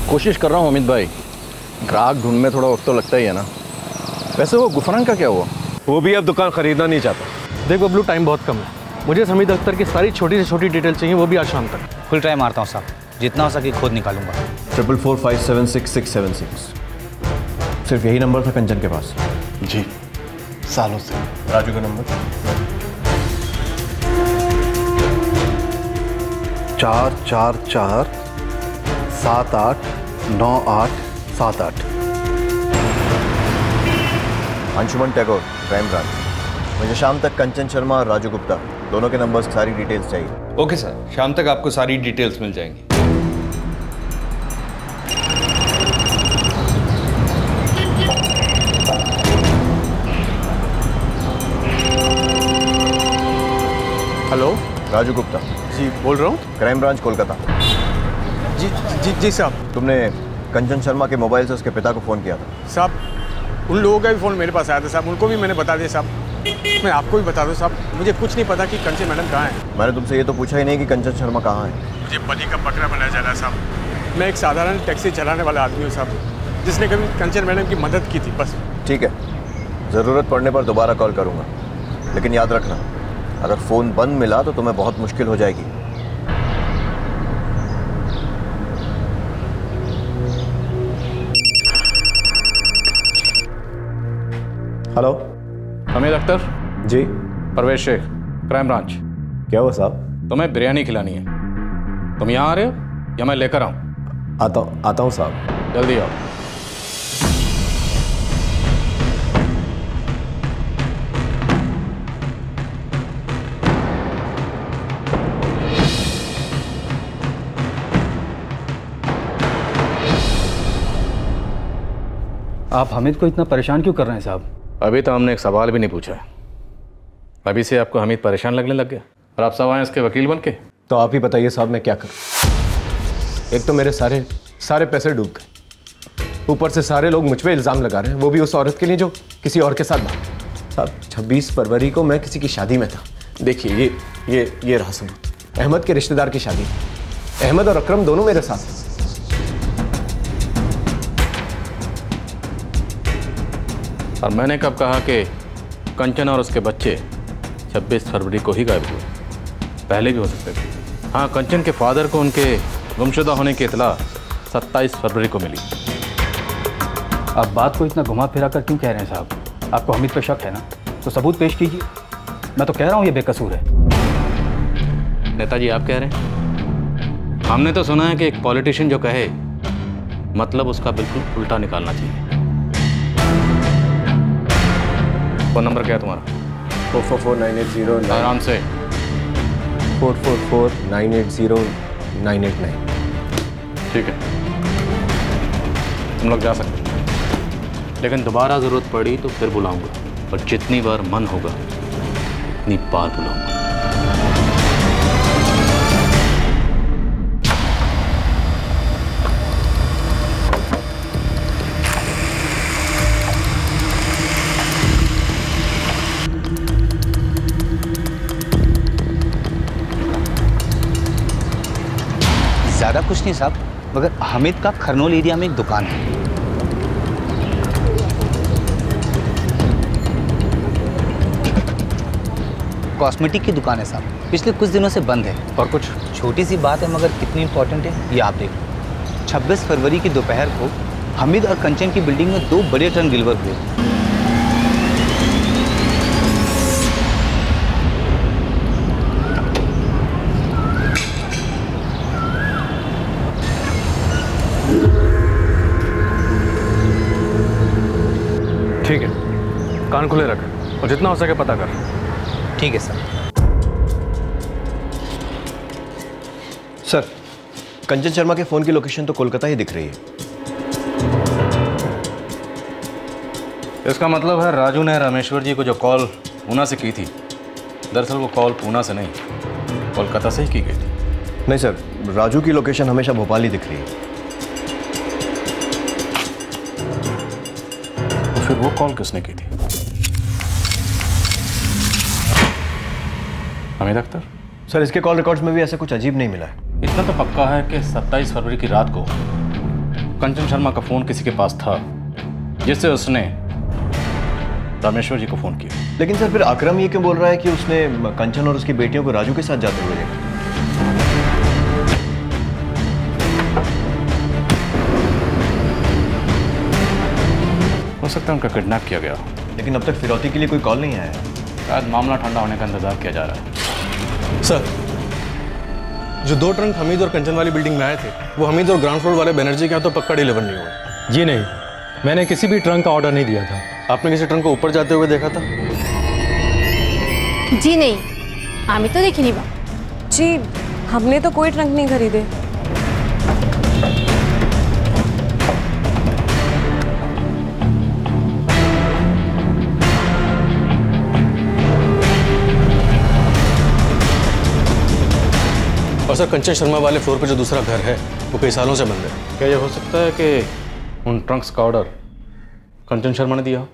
कोशिश कर रहा हूँ अमित भाई, ग्राहक ढूंढने में थोड़ा वक्त तो लगता ही है ना। वैसे वो गुफरान का क्या हुआ? वो भी अब दुकान खरीदना नहीं चाहता। देख बबलू, टाइम बहुत कम है। मुझे हमीद अख्तर की सारी छोटी से छोटी डिटेल चाहिए, वो भी आज शाम तक। फुल ट्राई मारता हूँ साहब, जितना हो सके खुद निकालूंगा। 44457666 सिर्फ यही नंबर था कंचन के पास? जी, सालों से। राजू का number? 444789878। Anshuman Tagore, crime branch. मुझे शाम तक कंचन शर्मा और राजू गुप्ता दोनों के नंबर्स की सारी डिटेल्स चाहिए। ओके सर, शाम तक आपको सारी डिटेल्स मिल जाएंगी। हेलो, राजू गुप्ता जी बोल रहा हूँ, क्राइम ब्रांच कोलकाता। जी जी जी साहब। तुमने कंचन शर्मा के मोबाइल से उसके पिता को फ़ोन किया था? साहब, उन लोगों का भी फ़ोन मेरे पास आया था साहब, उनको भी मैंने बता दिया साहब। मैं आपको भी बता दूं साहब, मुझे कुछ नहीं पता कि कंचन मैडम कहाँ है। मैंने तुमसे ये तो पूछा ही नहीं कि कंचन शर्मा कहाँ है। मुझे बली का बकरा बनाया जा रहा है साहब। मैं एक साधारण टैक्सी चलाने वाला आदमी हूँ साहब, जिसने कभी कंचन मैडम की मदद की थी, बस। ठीक है, ज़रूरत पड़ने पर दोबारा कॉल करूँगा, लेकिन याद रखना, अगर फ़ोन बंद मिला तो तुम्हें बहुत मुश्किल हो जाएगी। हेलो, हमीद अख्तर जी। परवेश शेख, क्राइम ब्रांच। क्या हुआ साहब? तुम्हें बिरयानी खिलानी है। तुम यहाँ आ रहे हो या मैं लेकर आऊँ? आता हूँ साहब। जल्दी आओ। आप हामिद को इतना परेशान क्यों कर रहे हैं साहब? अभी तो हमने एक सवाल भी नहीं पूछा है, अभी से आपको हमीद परेशान लगने लग गया और आप सब आए इसके वकील बन के। तो आप ही बताइए साहब, मैं क्या करूं? एक तो मेरे सारे पैसे डूब गए, ऊपर से सारे लोग मुझ पे इल्ज़ाम लगा रहे हैं, वो भी उस औरत के लिए जो किसी और के साथ भागी। साहब 26 फरवरी को मैं किसी की शादी में था। देखिए ये रहा सबूत, अहमद के रिश्तेदार की शादी। अहमद और अकरम दोनों मेरे साथ हैं। और मैंने कब कहा कि कंचन और उसके बच्चे 26 फरवरी को ही गायब हुए? पहले भी हो सकते थे। हाँ, कंचन के फादर को उनके गुमशुदा होने की इतला 27 फरवरी को मिली। आप बात को इतना घुमा फिरा कर क्यों कह रहे हैं साहब? आपको हमीद पे शक है ना, तो सबूत पेश कीजिए। मैं तो कह रहा हूँ ये बेकसूर है। नेताजी आप कह रहे हैं? हमने तो सुना है कि एक पॉलिटिशियन जो कहे मतलब उसका बिल्कुल उल्टा निकालना चाहिए। फोन नंबर क्या है तुम्हारा? 444-980-9। आराम से। 444-980-989। ठीक है, तुम लोग जा सकते हो, लेकिन दोबारा ज़रूरत पड़ी तो फिर बुलाऊंगा, और जितनी बार मन होगा उतनी बार बुलाऊंगा। ज़्यादा कुछ नहीं साहब, मगर हामिद का खरनोल एरिया में एक दुकान है। कॉस्मेटिक की दुकान है साहब, पिछले कुछ दिनों से बंद है। और कुछ छोटी सी बात है मगर कितनी इंपॉर्टेंट है ये आप देख लो। 26 फरवरी की दोपहर को हामिद और कंचन की बिल्डिंग में 2 बड़े ट्रंक डिलीवर हुए। ठीक है, कान खुले रख और जितना हो सके पता कर। ठीक है सर। सर, कंचन शर्मा के फोन की लोकेशन तो कोलकाता ही दिख रही है। इसका मतलब है राजू ने रामेश्वर जी को जो कॉल पूना से की थी, दरअसल वो कॉल पूना से नहीं कोलकाता से ही की गई थी। नहीं सर, राजू की लोकेशन हमेशा भोपाल ही दिख रही है। तो फिर वो कॉल किसने की थी? हमीद अख्तर? सर, इसके कॉल रिकॉर्ड्स में भी ऐसा कुछ अजीब नहीं मिला है। इतना तो पक्का है कि 27 फरवरी की रात को कंचन शर्मा का फोन किसी के पास था, जिससे उसने रामेश्वर जी को फोन किया। लेकिन सर, फिर अकरम ये क्यों बोल रहा है कि उसने कंचन और उसकी बेटियों को राजू के साथ जाते हुए देखा? हो सकता है उनका किडनैप किया गया। लेकिन अब तक फिरौती के लिए कोई कॉल नहीं आया है। शायद मामला ठंडा होने का इंतजार किया जा रहा है। सर, जो 2 ट्रंक हमीद और कंचन वाली बिल्डिंग में आए थे, वो हमीद और ग्राउंड फ्लोर वाले बनर्जी के यहाँ तो पक्का डिलीवर नहीं हुआ। जी नहीं, मैंने किसी भी ट्रंक का ऑर्डर नहीं दिया था। आपने किसी ट्रंक को ऊपर जाते हुए देखा था? जी नहीं, हमें तो देखी नहीं बा। जी, हमने तो कोई ट्रंक नहीं खरीदे। और सर, कंचन शर्मा वाले फ्लोर पे जो दूसरा घर है वो कई सालों से बंद है। क्या ये हो सकता है कि उन ट्रंक्स का ऑर्डर कंचन शर्मा ने दिया?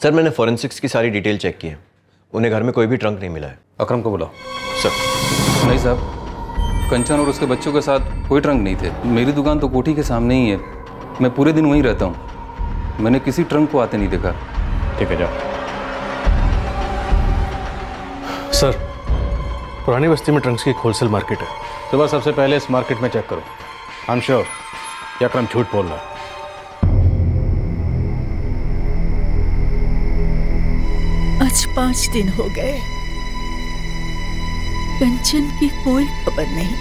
सर, मैंने फॉरेंसिक्स की सारी डिटेल चेक की है, उन्हें घर में कोई भी ट्रंक नहीं मिला है। अकरम को बुलाओ। सर। नहीं साहब, कंचन और उसके बच्चों के साथ कोई ट्रंक नहीं थे। मेरी दुकान तो कोठी के सामने ही है, मैं पूरे दिन वहीं रहता हूँ। मैंने किसी ट्रंक को आते नहीं देखा। ठीक है, जाओ। सर, पुरानी बस्ती में ट्रंक्स की एक होलसेल मार्केट है। सुबह सबसे पहले इस मार्केट में चेक करो। आई एम श्योर ये अकरम झूठ बोल रहा है। आज 5 दिन हो गए, कंचन की कोई खबर नहीं।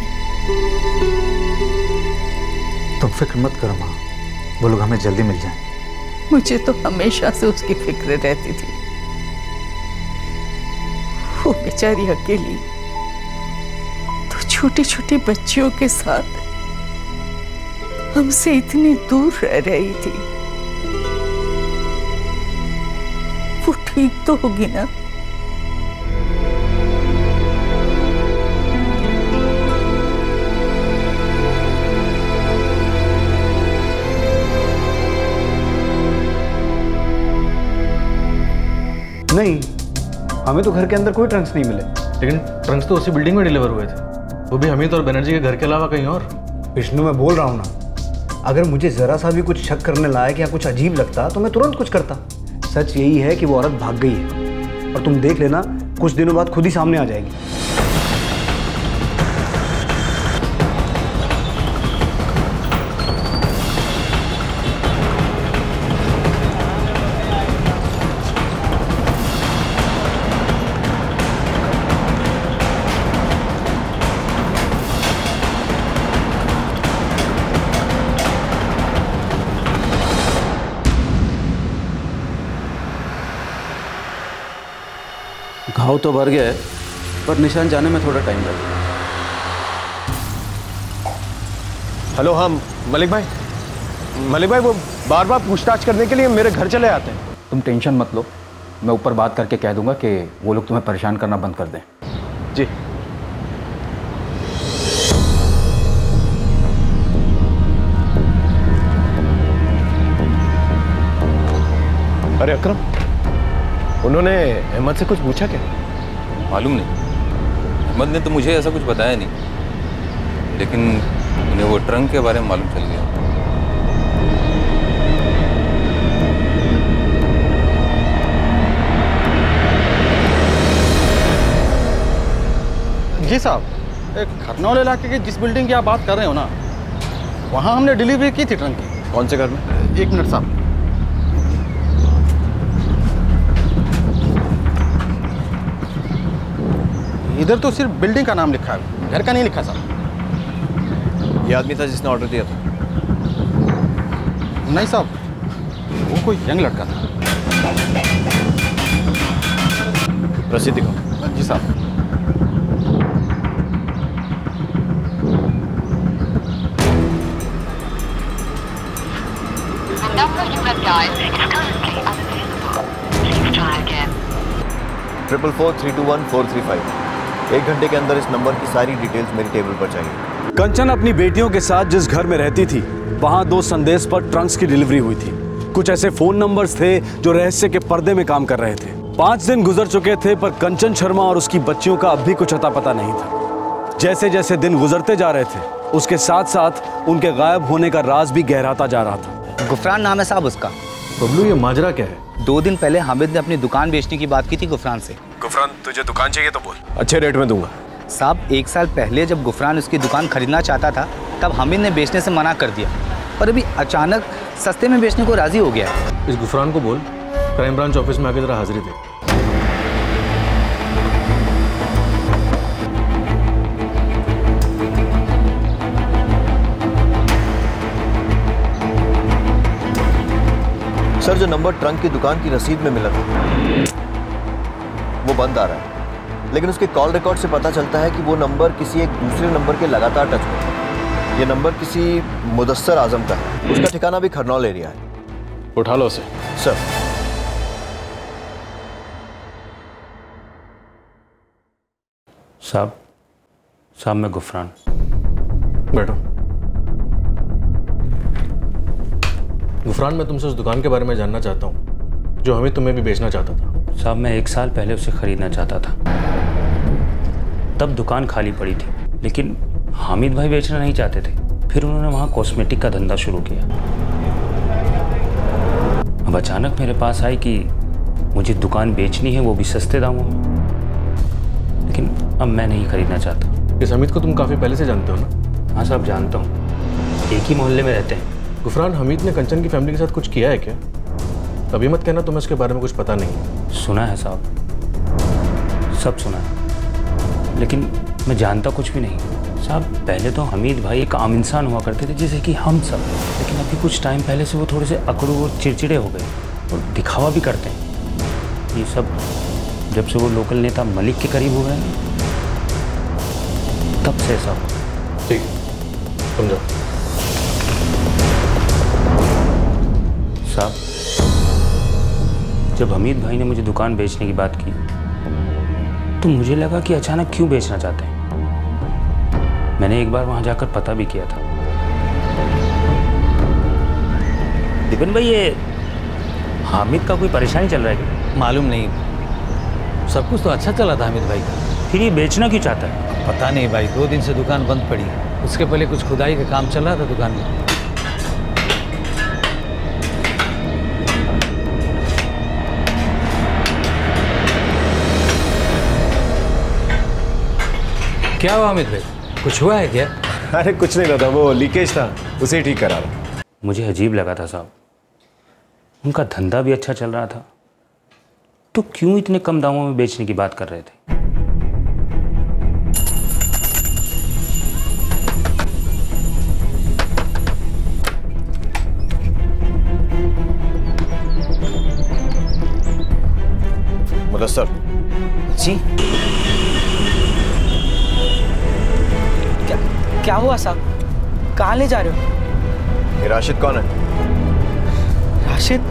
तुम फिक्र मत करो माँ, वो लोग हमें जल्दी मिल जाएं। मुझे तो हमेशा से उसकी फिक्र रहती थी। वो बेचारी अकेली तो छोटी छोटी बच्चियों के साथ हमसे इतनी दूर रह रही थी। वो ठीक तो होगी ना? नहीं, हमें तो घर के अंदर कोई ट्रंक्स नहीं मिले। लेकिन ट्रंक्स तो उसी बिल्डिंग में डिलीवर हुए थे, वो भी हमीद और बनर्जी के घर के अलावा कहीं और। विष्णु, मैं बोल रहा हूँ ना, अगर मुझे जरा सा भी कुछ शक करने लायक या कुछ अजीब लगता तो मैं तुरंत कुछ करता। सच यही है कि वो औरत भाग गई है, और तुम देख लेना कुछ दिनों बाद खुद ही सामने आ जाएगी। घाव तो भर गया है, पर निशान जाने में थोड़ा टाइम लगेगा। हेलो, हाँ मलिक भाई, वो बार बार पूछताछ करने के लिए मेरे घर चले आते हैं। तुम टेंशन मत लो, मैं ऊपर बात करके कह दूंगा कि वो लोग तुम्हें परेशान करना बंद कर दें। जी। अरे अकरम, उन्होंने अहमद से कुछ पूछा क्या? मालूम नहीं, अहमद ने तो मुझे ऐसा कुछ बताया नहीं, लेकिन उन्हें वो ट्रंक के बारे में मालूम चल गया। जी साहब, एक खरनौल इलाके की जिस बिल्डिंग की आप बात कर रहे हो ना, वहाँ हमने डिलीवरी की थी ट्रंक की। कौन से घर में? एक मिनट साहब। इधर तो सिर्फ बिल्डिंग का नाम लिखा है, घर का नहीं लिखा साहब। ये आदमी था जिसने ऑर्डर दिया था? नहीं साहब, वो कोई यंग लड़का था। रसीद दिखाओ। जी साहब। ट्रिपल 4321435। 1 घंटे के अंदर इस नंबर की सारी डिटेल्स मेरी टेबल पर चाहिए। कंचन अपनी बेटियों के साथ जिस घर में रहती थी, वहां 2 संदेश पर ट्रंक्स की डिलीवरी हुई थी। कुछ ऐसे फोन नंबर्स थे जो रहस्य के पर्दे में काम कर रहे थे। 5 दिन गुजर चुके थे, पर कंचन शर्मा और उसकी बच्चियों का अब भी कुछ अता पता नहीं था। जैसे जैसे दिन गुजरते जा रहे थे, उसके साथ साथ उनके गायब होने का राज भी गहराता जा रहा था। गुफरान नाम है साहब उसका। बबलू, ये माजरा क्या है? 2 दिन पहले हामिद ने अपनी दुकान बेचने की बात की थी गुफरान से। गुफरान, तुझे दुकान चाहिए तो बोल, अच्छे रेट में दूंगा। साहब, 1 साल पहले जब गुफरान उसकी दुकान खरीदना चाहता था, तब हामिद ने बेचने से मना कर दिया, और अभी अचानक सस्ते में बेचने को राजी हो गया है। इस गुफरान को बोल क्राइम ब्रांच ऑफिस में आके जरा हाजिरी दे। सर, जो नंबर ट्रंक की दुकान की रसीद में मिला था वो बंद आ रहा है, लेकिन उसके कॉल रिकॉर्ड से पता चलता है कि वो नंबर किसी एक दूसरे नंबर के लगातार टच में है। ये नंबर किसी मुदस्सर आजम का है, उसका ठिकाना भी खरनौल एरिया है। उठा लो उसे। सर। साहब मैं गुफरान। बैठो। गुफरान, मैं तुमसे उस दुकान के बारे में जानना चाहता हूँ जो हमें तुम्हें भी बेचना चाहता था। साहब, मैं 1 साल पहले उसे खरीदना चाहता था, तब दुकान खाली पड़ी थी, लेकिन हामिद भाई बेचना नहीं चाहते थे। फिर उन्होंने वहाँ कॉस्मेटिक का धंधा शुरू किया। अब अचानक मेरे पास आई कि मुझे दुकान बेचनी है, वो भी सस्ते दामों में, लेकिन अब मैं नहीं खरीदना चाहता। इस हमीद को तुम काफ़ी पहले से जानते हो ना? हाँ साहब, जानता हूँ, एक ही मोहल्ले में रहते हैं। गुफरान, हमीद ने कंचन की फैमिली के साथ कुछ किया है क्या? अभी मत कहना तुम्हें इसके बारे में कुछ पता नहीं। सुना है साहब, सब सुना है, लेकिन मैं जानता कुछ भी नहीं। साहब, पहले तो हमीद भाई एक आम इंसान हुआ करते थे जैसे कि हम सब, लेकिन अभी कुछ टाइम पहले से वो थोड़े से अकड़ू और चिड़चिड़े हो गए और दिखावा भी करते हैं। ये सब जब से वो लोकल नेता मलिक के करीब हो गए तब से ऐसा हुआ। ठीक, समझो। साहब, जब हमीद भाई ने मुझे दुकान बेचने की बात की तो मुझे लगा कि अचानक क्यों बेचना चाहते हैं। मैंने एक बार वहां जाकर पता भी किया था। दीपन भाई, ये हामिद का कोई परेशानी चल रहा है क्या? मालूम नहीं, सब कुछ तो अच्छा चला था हामिद भाई का। फिर ये बेचना क्यों चाहता है? पता नहीं भाई, 2 दिन से दुकान बंद पड़ी है। उसके पहले कुछ खुदाई का काम चल रहा था दुकान में। क्या हुआ हामिद भाई, कुछ हुआ है क्या? अरे कुछ नहीं था, वो लीकेज था, उसे ही ठीक करा रहा। मुझे अजीब लगा था साहब, उनका धंधा भी अच्छा चल रहा था, तो क्यों इतने कम दामों में बेचने की बात कर रहे थे? मुदस्सर जी, क्या हुआ साहब? कहाँ ले जा रहे हो? ये राशिद कौन है? राशिद?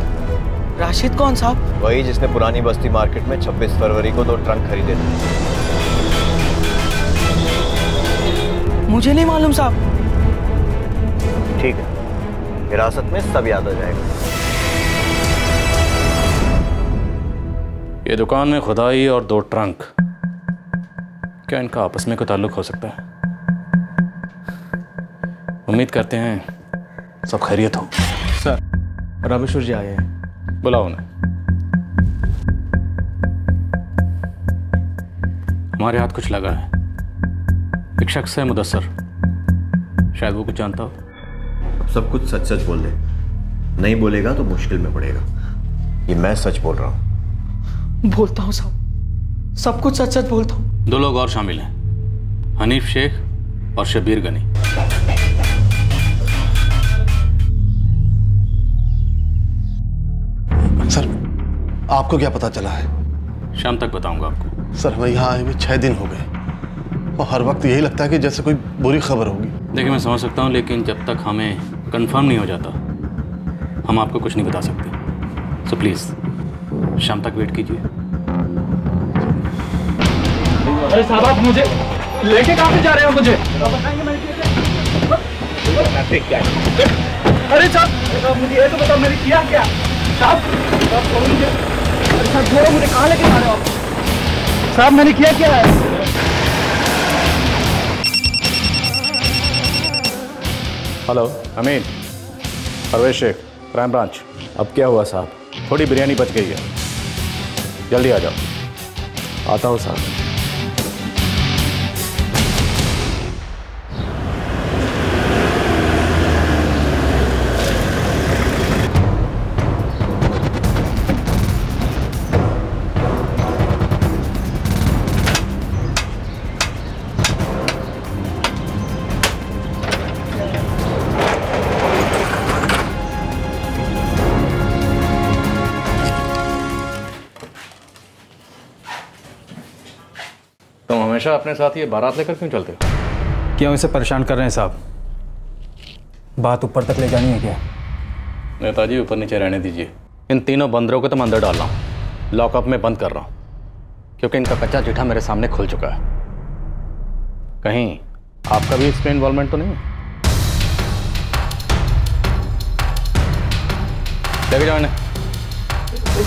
राशिद कौन साहब? वही जिसने पुरानी बस्ती मार्केट में 26 फरवरी को 2 ट्रंक खरीदे थे। मुझे नहीं मालूम साहब। ठीक है, हिरासत में सब याद आ जाएगा। ये दुकान में खुदाई और 2 ट्रंक, क्या इनका आपस में कोई ताल्लुक हो सकता है? उम्मीद करते हैं सब खैरियत हो। सर, रामेश्वर जी आए हैं। बुलाओ उन्हें। हमारे हाथ कुछ लगा है। एक शख्स है मुदस्सर, शायद वो कुछ जानता हो। अब सब कुछ सच सच बोल दे, नहीं बोलेगा तो मुश्किल में पड़ेगा। ये मैं सच बोल रहा हूँ। बोलता हूँ साहब, सब कुछ सच सच बोलता हूँ। 2 लोग और शामिल हैं, हनीफ शेख और शबीर गनी। सर, आपको क्या पता चला है? शाम तक बताऊंगा आपको। सर, हमें यहाँ आए हुए 6 दिन हो गए और हर वक्त यही लगता है कि जैसे कोई बुरी खबर होगी। देखिए, मैं समझ सकता हूँ, लेकिन जब तक हमें कंफर्म नहीं हो जाता हम आपको कुछ नहीं बता सकते। सो प्लीज़ शाम तक वेट कीजिए। अरे साहब, आप मुझे लेके कहाँ पे जा रहे हो? मुझे अरे साहब, मुझे ये तो बताओ, मैंने किया क्या? साहब, अरे साहब छोड़ो मुझे, कहाँ लेके जा रहे हो आप? साहब, मैंने किया क्या है? हेलो अमीन, परवेश शेख, क्राइम ब्रांच। अब क्या हुआ साहब? थोड़ी बिरयानी बच गई है, जल्दी आ जाओ। आता हूँ साहब। तुम हमेशा अपने साथ ये बारात लेकर क्यों चलते हो? क्यों इसे परेशान कर रहे हैं साहब? बात ऊपर तक ले जानी है क्या? नेताजी, ऊपर नीचे रहने दीजिए। इन तीनों बंदरों को तो मैं अंदर डाल रहा हूँ, लॉकअप में बंद कर रहा हूँ, क्योंकि इनका कच्चा चिट्ठा मेरे सामने खुल चुका है। कहीं आपका भी इसमें इन्वॉल्वमेंट तो नहीं है? लेके जाओ इन्हें।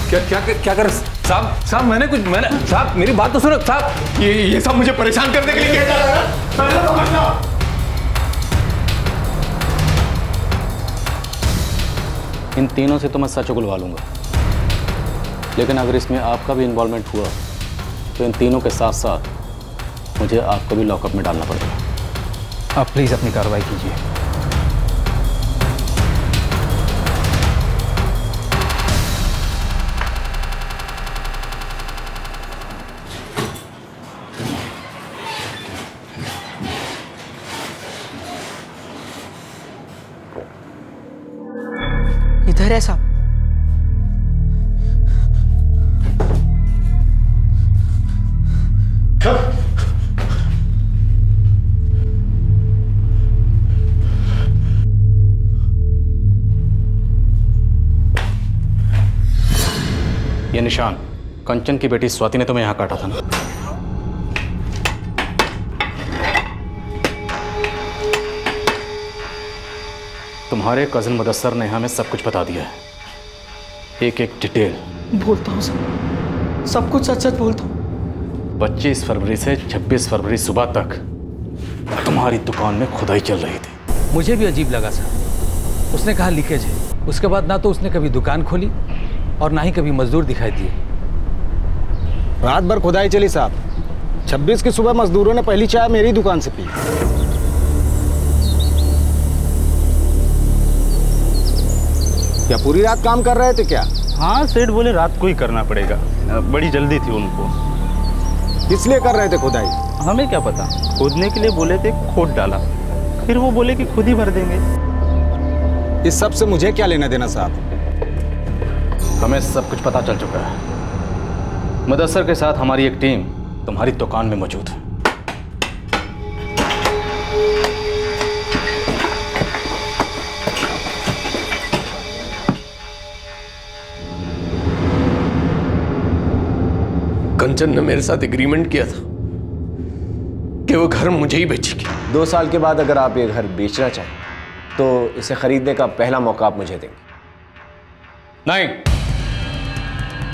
क्या कर साहब, मैंने साहब मेरी बात तो सुनो साहब, ये सब मुझे परेशान करने के लिए किया जा रहा है। इन तीनों से तो मैं सच उगलवा लूंगा, लेकिन अगर इसमें आपका भी इन्वॉल्वमेंट हुआ तो इन तीनों के साथ साथ मुझे आपको भी लॉकअप में डालना पड़ेगा। आप प्लीज अपनी कार्रवाई कीजिए। इधर है साहब। ये निशान कंचन की बेटी स्वाति ने तुम्हें यहाँ काटा था ना? तुम्हारे कजिन मुदस्सर ने हमें सब कुछ बता दिया है, एक एक डिटेल। बोलता हूँ सर, सब कुछ सच सच बोलता हूँ। 25 फरवरी से 26 फरवरी सुबह तक तुम्हारी दुकान में खुदाई चल रही थी। मुझे भी अजीब लगा सर। उसने कहा लीकेज है, उसके बाद ना तो उसने कभी दुकान खोली और ना ही कभी मजदूर दिखाई दिए। रात भर खुदाई चली साहब। 26 की सुबह मजदूरों ने पहली चाय मेरी दुकान से पी। क्या पूरी रात काम कर रहे थे क्या? हाँ, सेठ बोले रात को ही करना पड़ेगा, बड़ी जल्दी थी उनको। किस लिए कर रहे थे खुदाई? हमें क्या पता, खोदने के लिए बोले थे, खोद डाला, फिर वो बोले कि खुद ही भर देंगे। इस सब से मुझे क्या लेना देना साहब? हमें सब कुछ पता चल चुका है। मुदस्सर के साथ हमारी एक टीम तुम्हारी दुकान में मौजूद है। कंचन ने मेरे साथ एग्रीमेंट किया था कि वो घर मुझे ही बेचेगी। 2 साल के बाद अगर आप ये घर बेचना चाहें तो इसे खरीदने का पहला मौका आप मुझे देंगे। नहीं,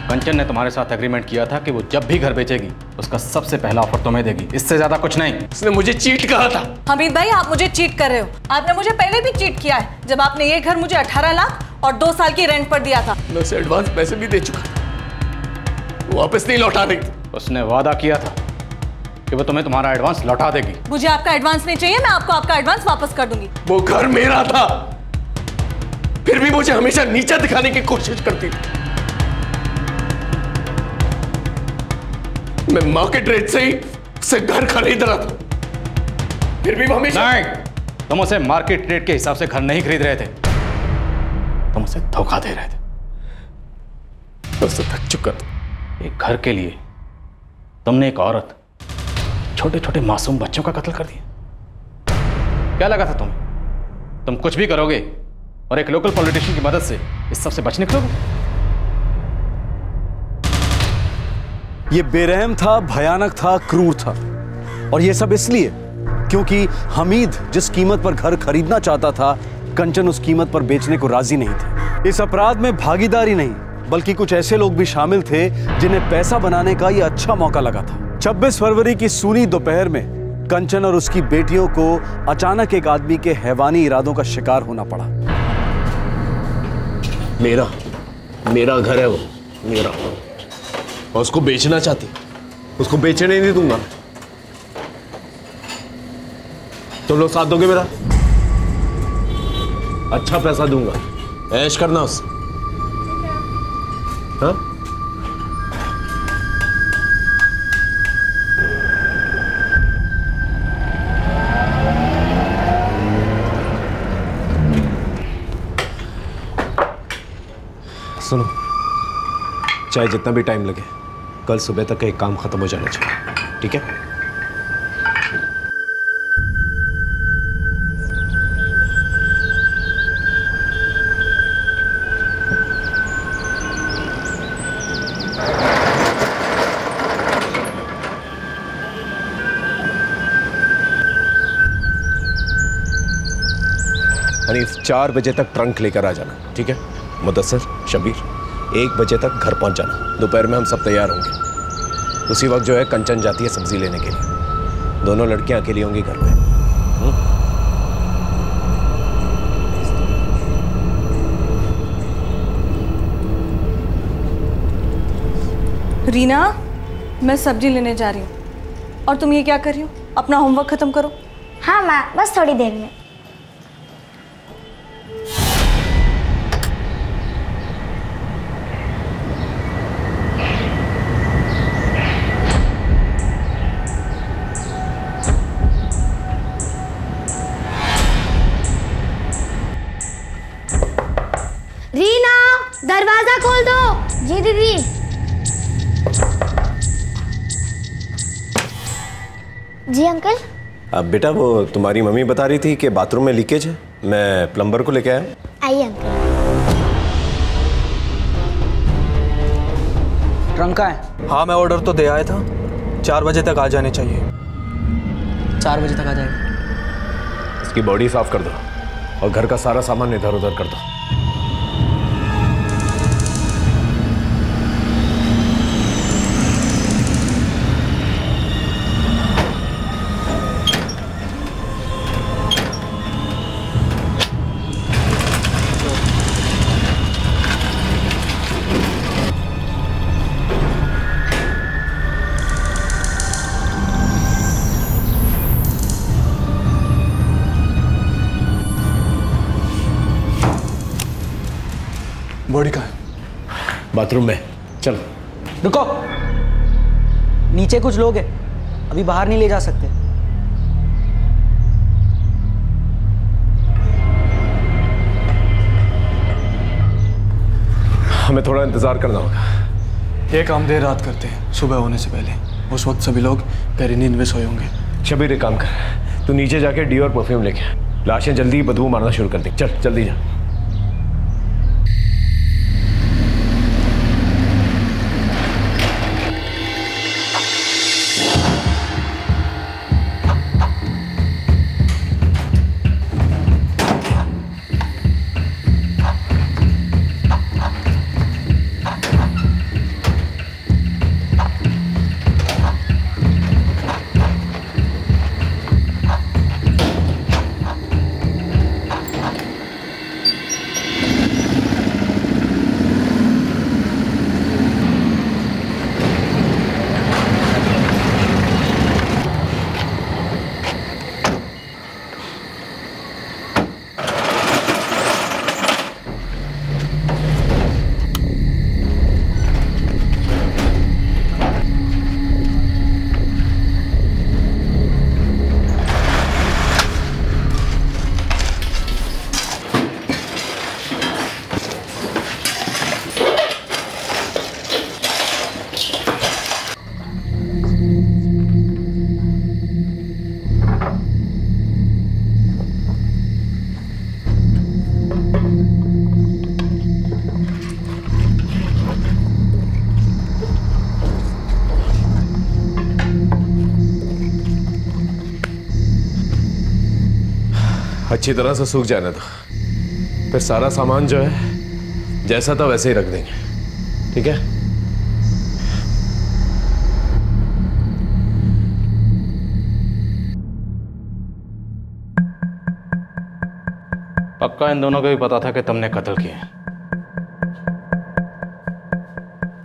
कंचन ने तुम्हारे साथ एग्रीमेंट किया था कि वो जब भी घर बेचेगी उसका सबसे पहला ऑफर तुम्हें देगी, इससे ज्यादा कुछ नहीं। उसने मुझे चीट कहा था। हमीद भाई, आप मुझे चीट कर रहे हो। आपने मुझे पहले भी चीट किया है, जब आपने ये घर मुझे 18 लाख और 2 साल की रेंट पर दिया था। मैं उसे एडवांस पैसे भी दे चुका, वापस नहीं लौटा रही थी। उसने वादा किया था कि वो तुम्हें तुम्हारा एडवांस लौटा देगी। मुझे आपका एडवांस नहीं चाहिए, मैं आपको आपका एडवांस वापस कर दूंगी। वो घर मेरा था, फिर भी मुझे हमेशा नीचा दिखाने की कोशिश करती थी। मैं मार्केट रेट से ही उसे घर खरीद रहा था, फिर भी वो हमेशा। नहीं, तुम उसे मार्केट रेट के हिसाब से घर नहीं खरीद रहे थे, तुम उसे धोखा दे रहे थे। उसे थक चुका था। एक घर के लिए तुमने एक औरत, छोटे छोटे मासूम बच्चों का कत्ल कर दिया। क्या लगा था तुम्हें तुम कुछ भी करोगे और एक लोकल पॉलिटिशियन की मदद से इस सब से बच निकलोगे? ये बेरहम था, भयानक था, क्रूर था, और ये सब इसलिए क्योंकि हमीद जिस कीमत पर घर खरीदना चाहता था, कंचन उस कीमत पर बेचने को राजी नहीं थी। इस अपराध में भागीदारी नहीं बल्कि कुछ ऐसे लोग भी शामिल थे जिन्हें पैसा बनाने का ये अच्छा मौका लगा था। 26 फरवरी की सूनी दोपहर में कंचन और उसकी बेटियों को अचानक एक आदमी के हैवानी इरादों का शिकार होना पड़ा। मेरा घर है वो, मेरा, और उसको बेचना चाहती, उसको बेचने नहीं दूंगा। तुम लोग साथ दोगे मेरा? अच्छा पैसा दूंगा, ऐश करना उससे। हाँ? सुनो, चाहे जितना भी टाइम लगे, कल सुबह तक एक काम खत्म हो जाना चाहिए, ठीक है? हनीफ, 4 बजे तक ट्रंक लेकर आ जाना, ठीक है? मुदस्सर, शबीर, 1 बजे तक घर पहुंच जाना। दोपहर में हम सब तैयार होंगे। उसी वक्त जो है कंचन जाती है सब्जी लेने के लिए। दोनों लड़कियां अकेली होंगी घर में। रीना, मैं सब्जी लेने जा रही हूँ और तुम ये क्या कर रही हो? अपना होमवर्क खत्म करो। हाँ माँ, बस थोड़ी देर में। रीना, दरवाजा खोल दो। जी दीदी। जी अंकल। अब बेटा, वो तुम्हारी मम्मी बता रही थी कि बाथरूम में लीकेज है, मैं प्लम्बर को लेके आया। आइए अंकल। ट्रंक कहाँ है? हाँ मैं ऑर्डर तो दे आया था, 4 बजे तक आ जाने चाहिए। 4 बजे तक आ जाएगा। इसकी बॉडी साफ कर दो और घर का सारा सामान इधर उधर कर दो। बॉडी कहाँ है? बाथरूम में। चलो। रुको, नीचे कुछ लोग हैं, अभी बाहर नहीं ले जा सकते। हमें थोड़ा इंतजार करना होगा। ये काम देर रात करते हैं, सुबह होने से पहले। उस वक्त सभी लोग गहरी नींद में सोए होंगे। शबीर एक काम कर, तू नीचे जाके डी और परफ्यूम लेके आ। लाशें जल्दी बदबू मारना शुरू कर दी। चल जल्दी जा। अच्छी तरह से सूख जाने दो, फिर सारा सामान जो है जैसा था वैसे ही रख देंगे। ठीक है? पक्का इन दोनों को भी पता था कि तुमने कत्ल किया।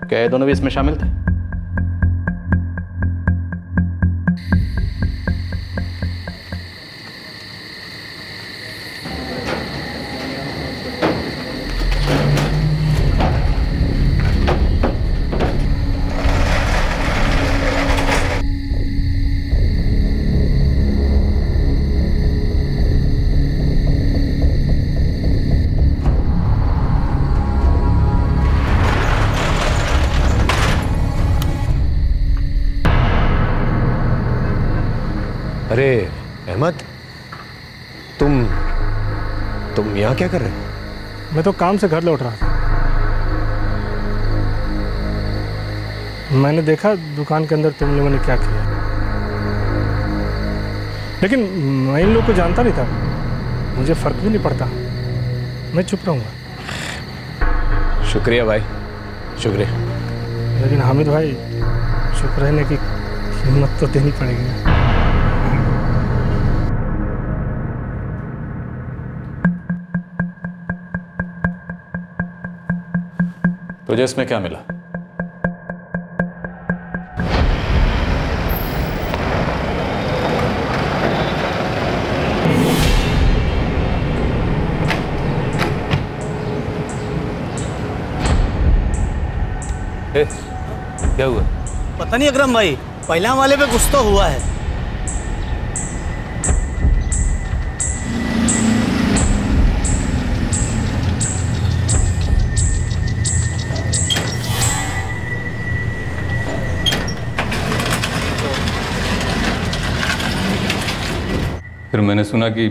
क्या ये दोनों भी इसमें शामिल थे? अरे अहमद, तुम यहाँ क्या कर रहे हो? मैं तो काम से घर लौट रहा था। मैंने देखा दुकान के अंदर तुम लोगों ने क्या किया, लेकिन मैं इन लोग को जानता नहीं था, मुझे फर्क भी नहीं पड़ता, मैं चुप रहूँगा। शुक्रिया भाई, शुक्रिया। लेकिन हामिद भाई, चुप रहने की हिम्मत तो देनी पड़ेगी ना। तुझे इसमें क्या मिला? क्या हुआ? पता नहीं अकरम भाई, पहला वाले पे कुछ तो हुआ है। फिर मैंने सुना कि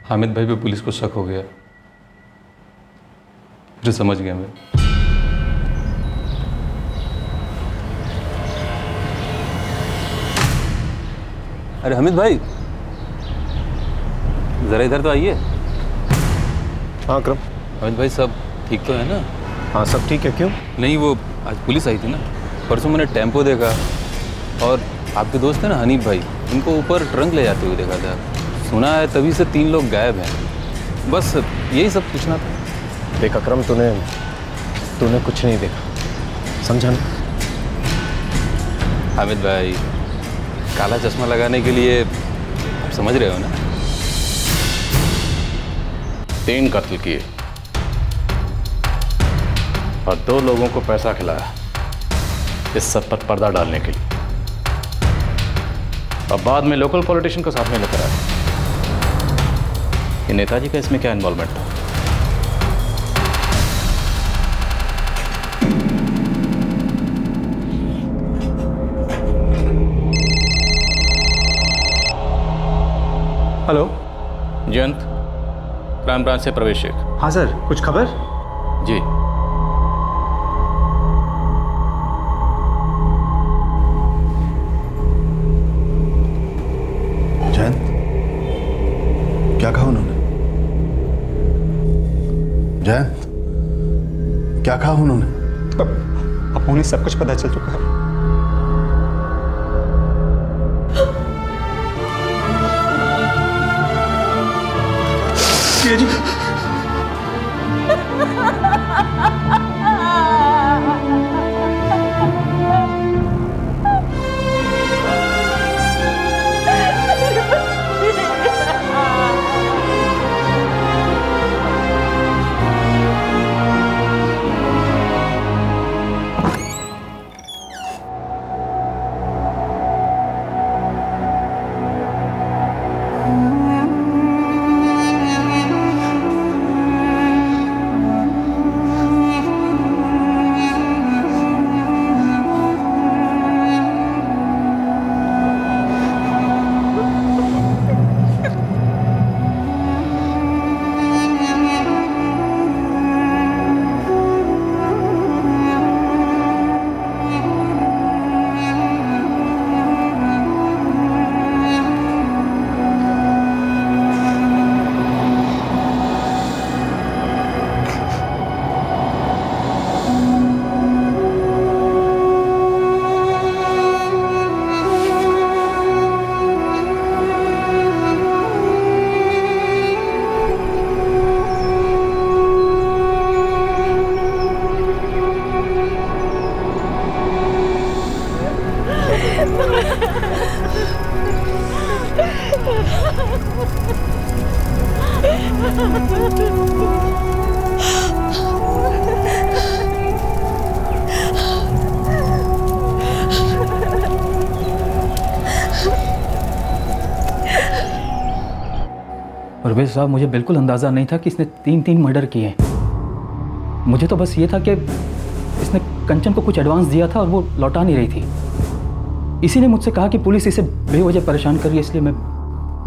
हामिद भाई पे पुलिस को शक हो गया, फिर समझ गया मैं। अरे हमीद भाई, ज़रा इधर तो आइए। हाँ अकरम। हमीद भाई सब ठीक तो है ना? हाँ सब ठीक है। क्यों? नहीं, वो आज पुलिस आई थी ना, परसों मैंने टेम्पो देखा और आपके दोस्त है ना हनीफ भाई, उनको ऊपर ट्रंक ले जाते हुए देखा था। सुना है तभी से 3 लोग गायब हैं। बस यही सब पूछना था। देख अकरम, तूने कुछ नहीं देखा, समझा ना? हामिद भाई, काला चश्मा लगाने के लिए आप समझ रहे हो ना? 3 कत्ल किए और 2 लोगों को पैसा खिलाया इस सब पर पर्दा डालने के लिए, और बाद में लोकल पॉलिटिशियन को साथ में लेकर आए। ये नेताजी का इसमें क्या इन्वॉल्वमेंट था? हेलो जयंत, क्राइम ब्रांच से प्रवेश शेख। हाँ सर, कुछ खबर? जी, जयंत, क्या कहा उन्होंने? जयंत, क्या कहा उन्होंने? अब उन्हें सब कुछ पता चल चुका है। जी परवेज साहब, मुझे बिल्कुल अंदाज़ा नहीं था कि इसने 3 मर्डर किए हैं। मुझे तो बस ये था कि इसने कंचन को कुछ एडवांस दिया था और वो लौटा नहीं रही थी। इसी ने मुझसे कहा कि पुलिस इसे बेवजह परेशान कर रही है, इसलिए मैं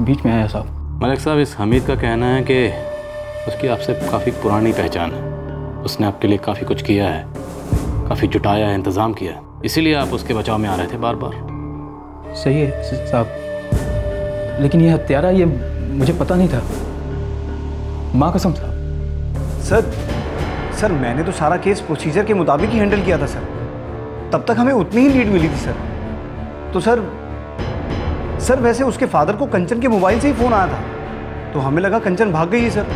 बीच में आया साहब। मलिक साहब, इस हमीद का कहना है कि उसकी आपसे काफ़ी पुरानी पहचान है। उसने आपके लिए काफ़ी कुछ किया है, काफ़ी जुटाया है, इंतज़ाम किया है, इसीलिए आप उसके बचाव में आ रहे थे बार बार। सही है साहब, लेकिन ये हत्यारा, ये मुझे पता नहीं था, माँ कसम साहब। सर मैंने तो सारा केस प्रोसीजर के मुताबिक ही हैंडल किया था सर। तब तक हमें उतनी ही लीड मिली थी सर। तो सर वैसे उसके फादर को कंचन के मोबाइल से ही फ़ोन आया था, तो हमें लगा कंचन भाग गई है सर।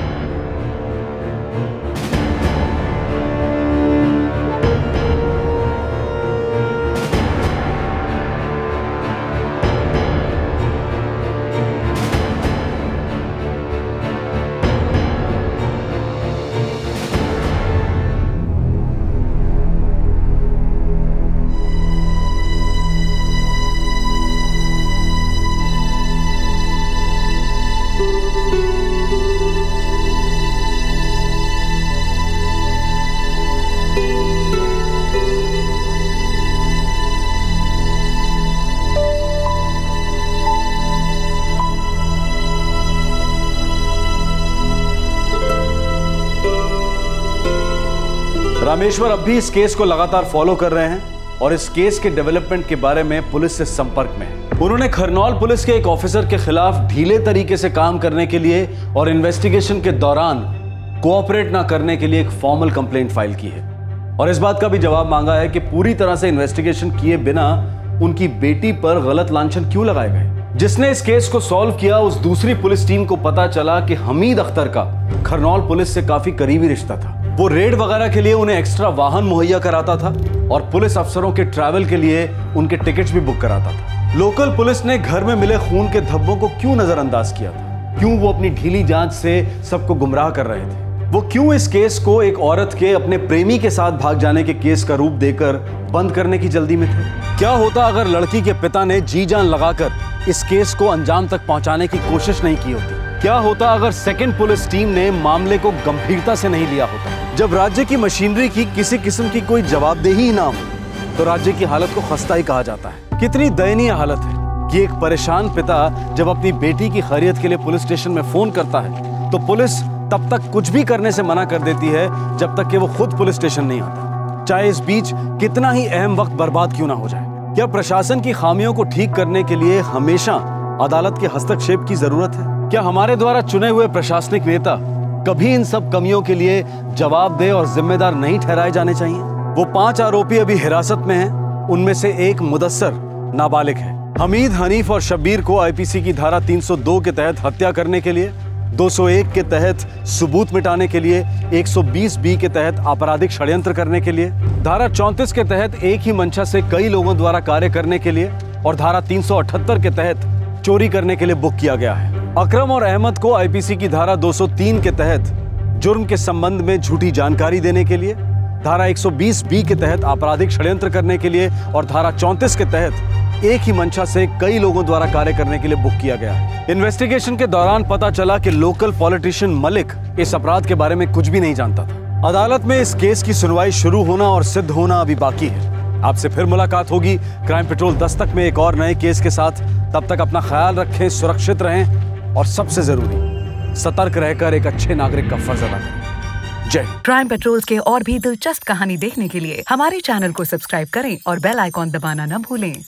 रामेश्वर अब भी इस केस को लगातार फॉलो कर रहे हैं और इस केस के डेवलपमेंट के बारे में पुलिस से संपर्क में है। उन्होंने खरनौल पुलिस के एक ऑफिसर के खिलाफ ढीले तरीके से काम करने के लिए और इन्वेस्टिगेशन के दौरान कोऑपरेट ना करने के लिए एक फॉर्मल कंप्लेंट फाइल की है और इस बात का भी जवाब मांगा है कि पूरी तरह से इन्वेस्टिगेशन किए बिना उनकी बेटी पर गलत लांछन क्यों लगाए गए। जिसने इस केस को सॉल्व किया, उस दूसरी पुलिस टीम को पता चला कि हमीद अख्तर का खरनौल पुलिस से काफी करीबी रिश्ता था। वो रेड वगैरह के लिए उन्हें एक्स्ट्रा वाहन मुहैया कराता था और पुलिस अफसरों के ट्रैवल के लिए उनके टिकट्स भी बुक कराता था। लोकल पुलिस ने घर में मिले खून के धब्बों को क्यों नजरअंदाज किया था? क्यों वो अपनी ढीली जांच से सबको गुमराह कर रहे थे? वो क्यों इस केस को एक औरत के अपने प्रेमी के साथ भाग जाने के केस का रूप देकर बंद करने की जल्दी में थे? क्या होता अगर लड़की के पिता ने जी जान लगाकर इस केस को अंजाम तक पहुंचाने की कोशिश नहीं की होती? क्या होता अगर सेकंड पुलिस टीम ने मामले को गंभीरता से नहीं लिया होता? जब राज्य की मशीनरी की किसी किस्म की कोई जवाबदेही ना हो तो राज्य की हालत को खस्ता ही कहा जाता है। कितनी दयनीय हालत है कि एक परेशान पिता जब अपनी बेटी की खैरियत के लिए पुलिस स्टेशन में फोन करता है तो पुलिस तब तक कुछ भी करने से मना कर देती है जब तक कि वो खुद पुलिस स्टेशन नहीं आता, चाहे इस बीच कितना ही अहम वक्त बर्बाद क्यों ना हो जाए। क्या प्रशासन की खामियों को ठीक करने के लिए हमेशा अदालत के हस्तक्षेप की जरूरत है? क्या हमारे द्वारा चुने हुए प्रशासनिक नेता कभी इन सब कमियों के लिए जवाबदेह और जिम्मेदार नहीं ठहराए जाने चाहिए? वो 5 आरोपी अभी हिरासत में हैं, उनमें से एक मुदस्सर नाबालिग है। हमीद, हनीफ और शब्बीर को आईपीसी की धारा 302 के तहत हत्या करने के लिए, 201 के तहत सबूत मिटाने के लिए, 120 बी के तहत आपराधिक षड्यंत्र करने के लिए, धारा 34 के तहत एक ही मंशा से कई लोगों द्वारा कार्य करने के लिए और धारा 378 के तहत चोरी करने के लिए बुक किया गया है। अकरम और अहमद को आईपीसी की धारा 203 के तहत जुर्म के संबंध में झूठी जानकारी देने के लिए, धारा 120 बी के तहत आपराधिक षड्यंत्र करने के लिए और धारा 34 के तहत एक ही मंशा से कई लोगों द्वारा कार्य करने के लिए बुक किया गया है। इन्वेस्टिगेशन के दौरान पता चला कि लोकल पॉलिटिशियन मलिक इस अपराध के बारे में कुछ भी नहीं जानता था। अदालत में इस केस की सुनवाई शुरू होना और सिद्ध होना अभी बाकी है। आपसे फिर मुलाकात होगी क्राइम पेट्रोल दस्तक में एक और नए केस के साथ। तब तक अपना ख्याल रखें, सुरक्षित रहें और सबसे जरूरी सतर्क रहकर एक अच्छे नागरिक का फर्ज अदा करें। जय हिंद। क्राइम पेट्रोल के और भी दिलचस्प कहानी देखने के लिए हमारे चैनल को सब्सक्राइब करें और बेल आइकॉन दबाना न भूलें।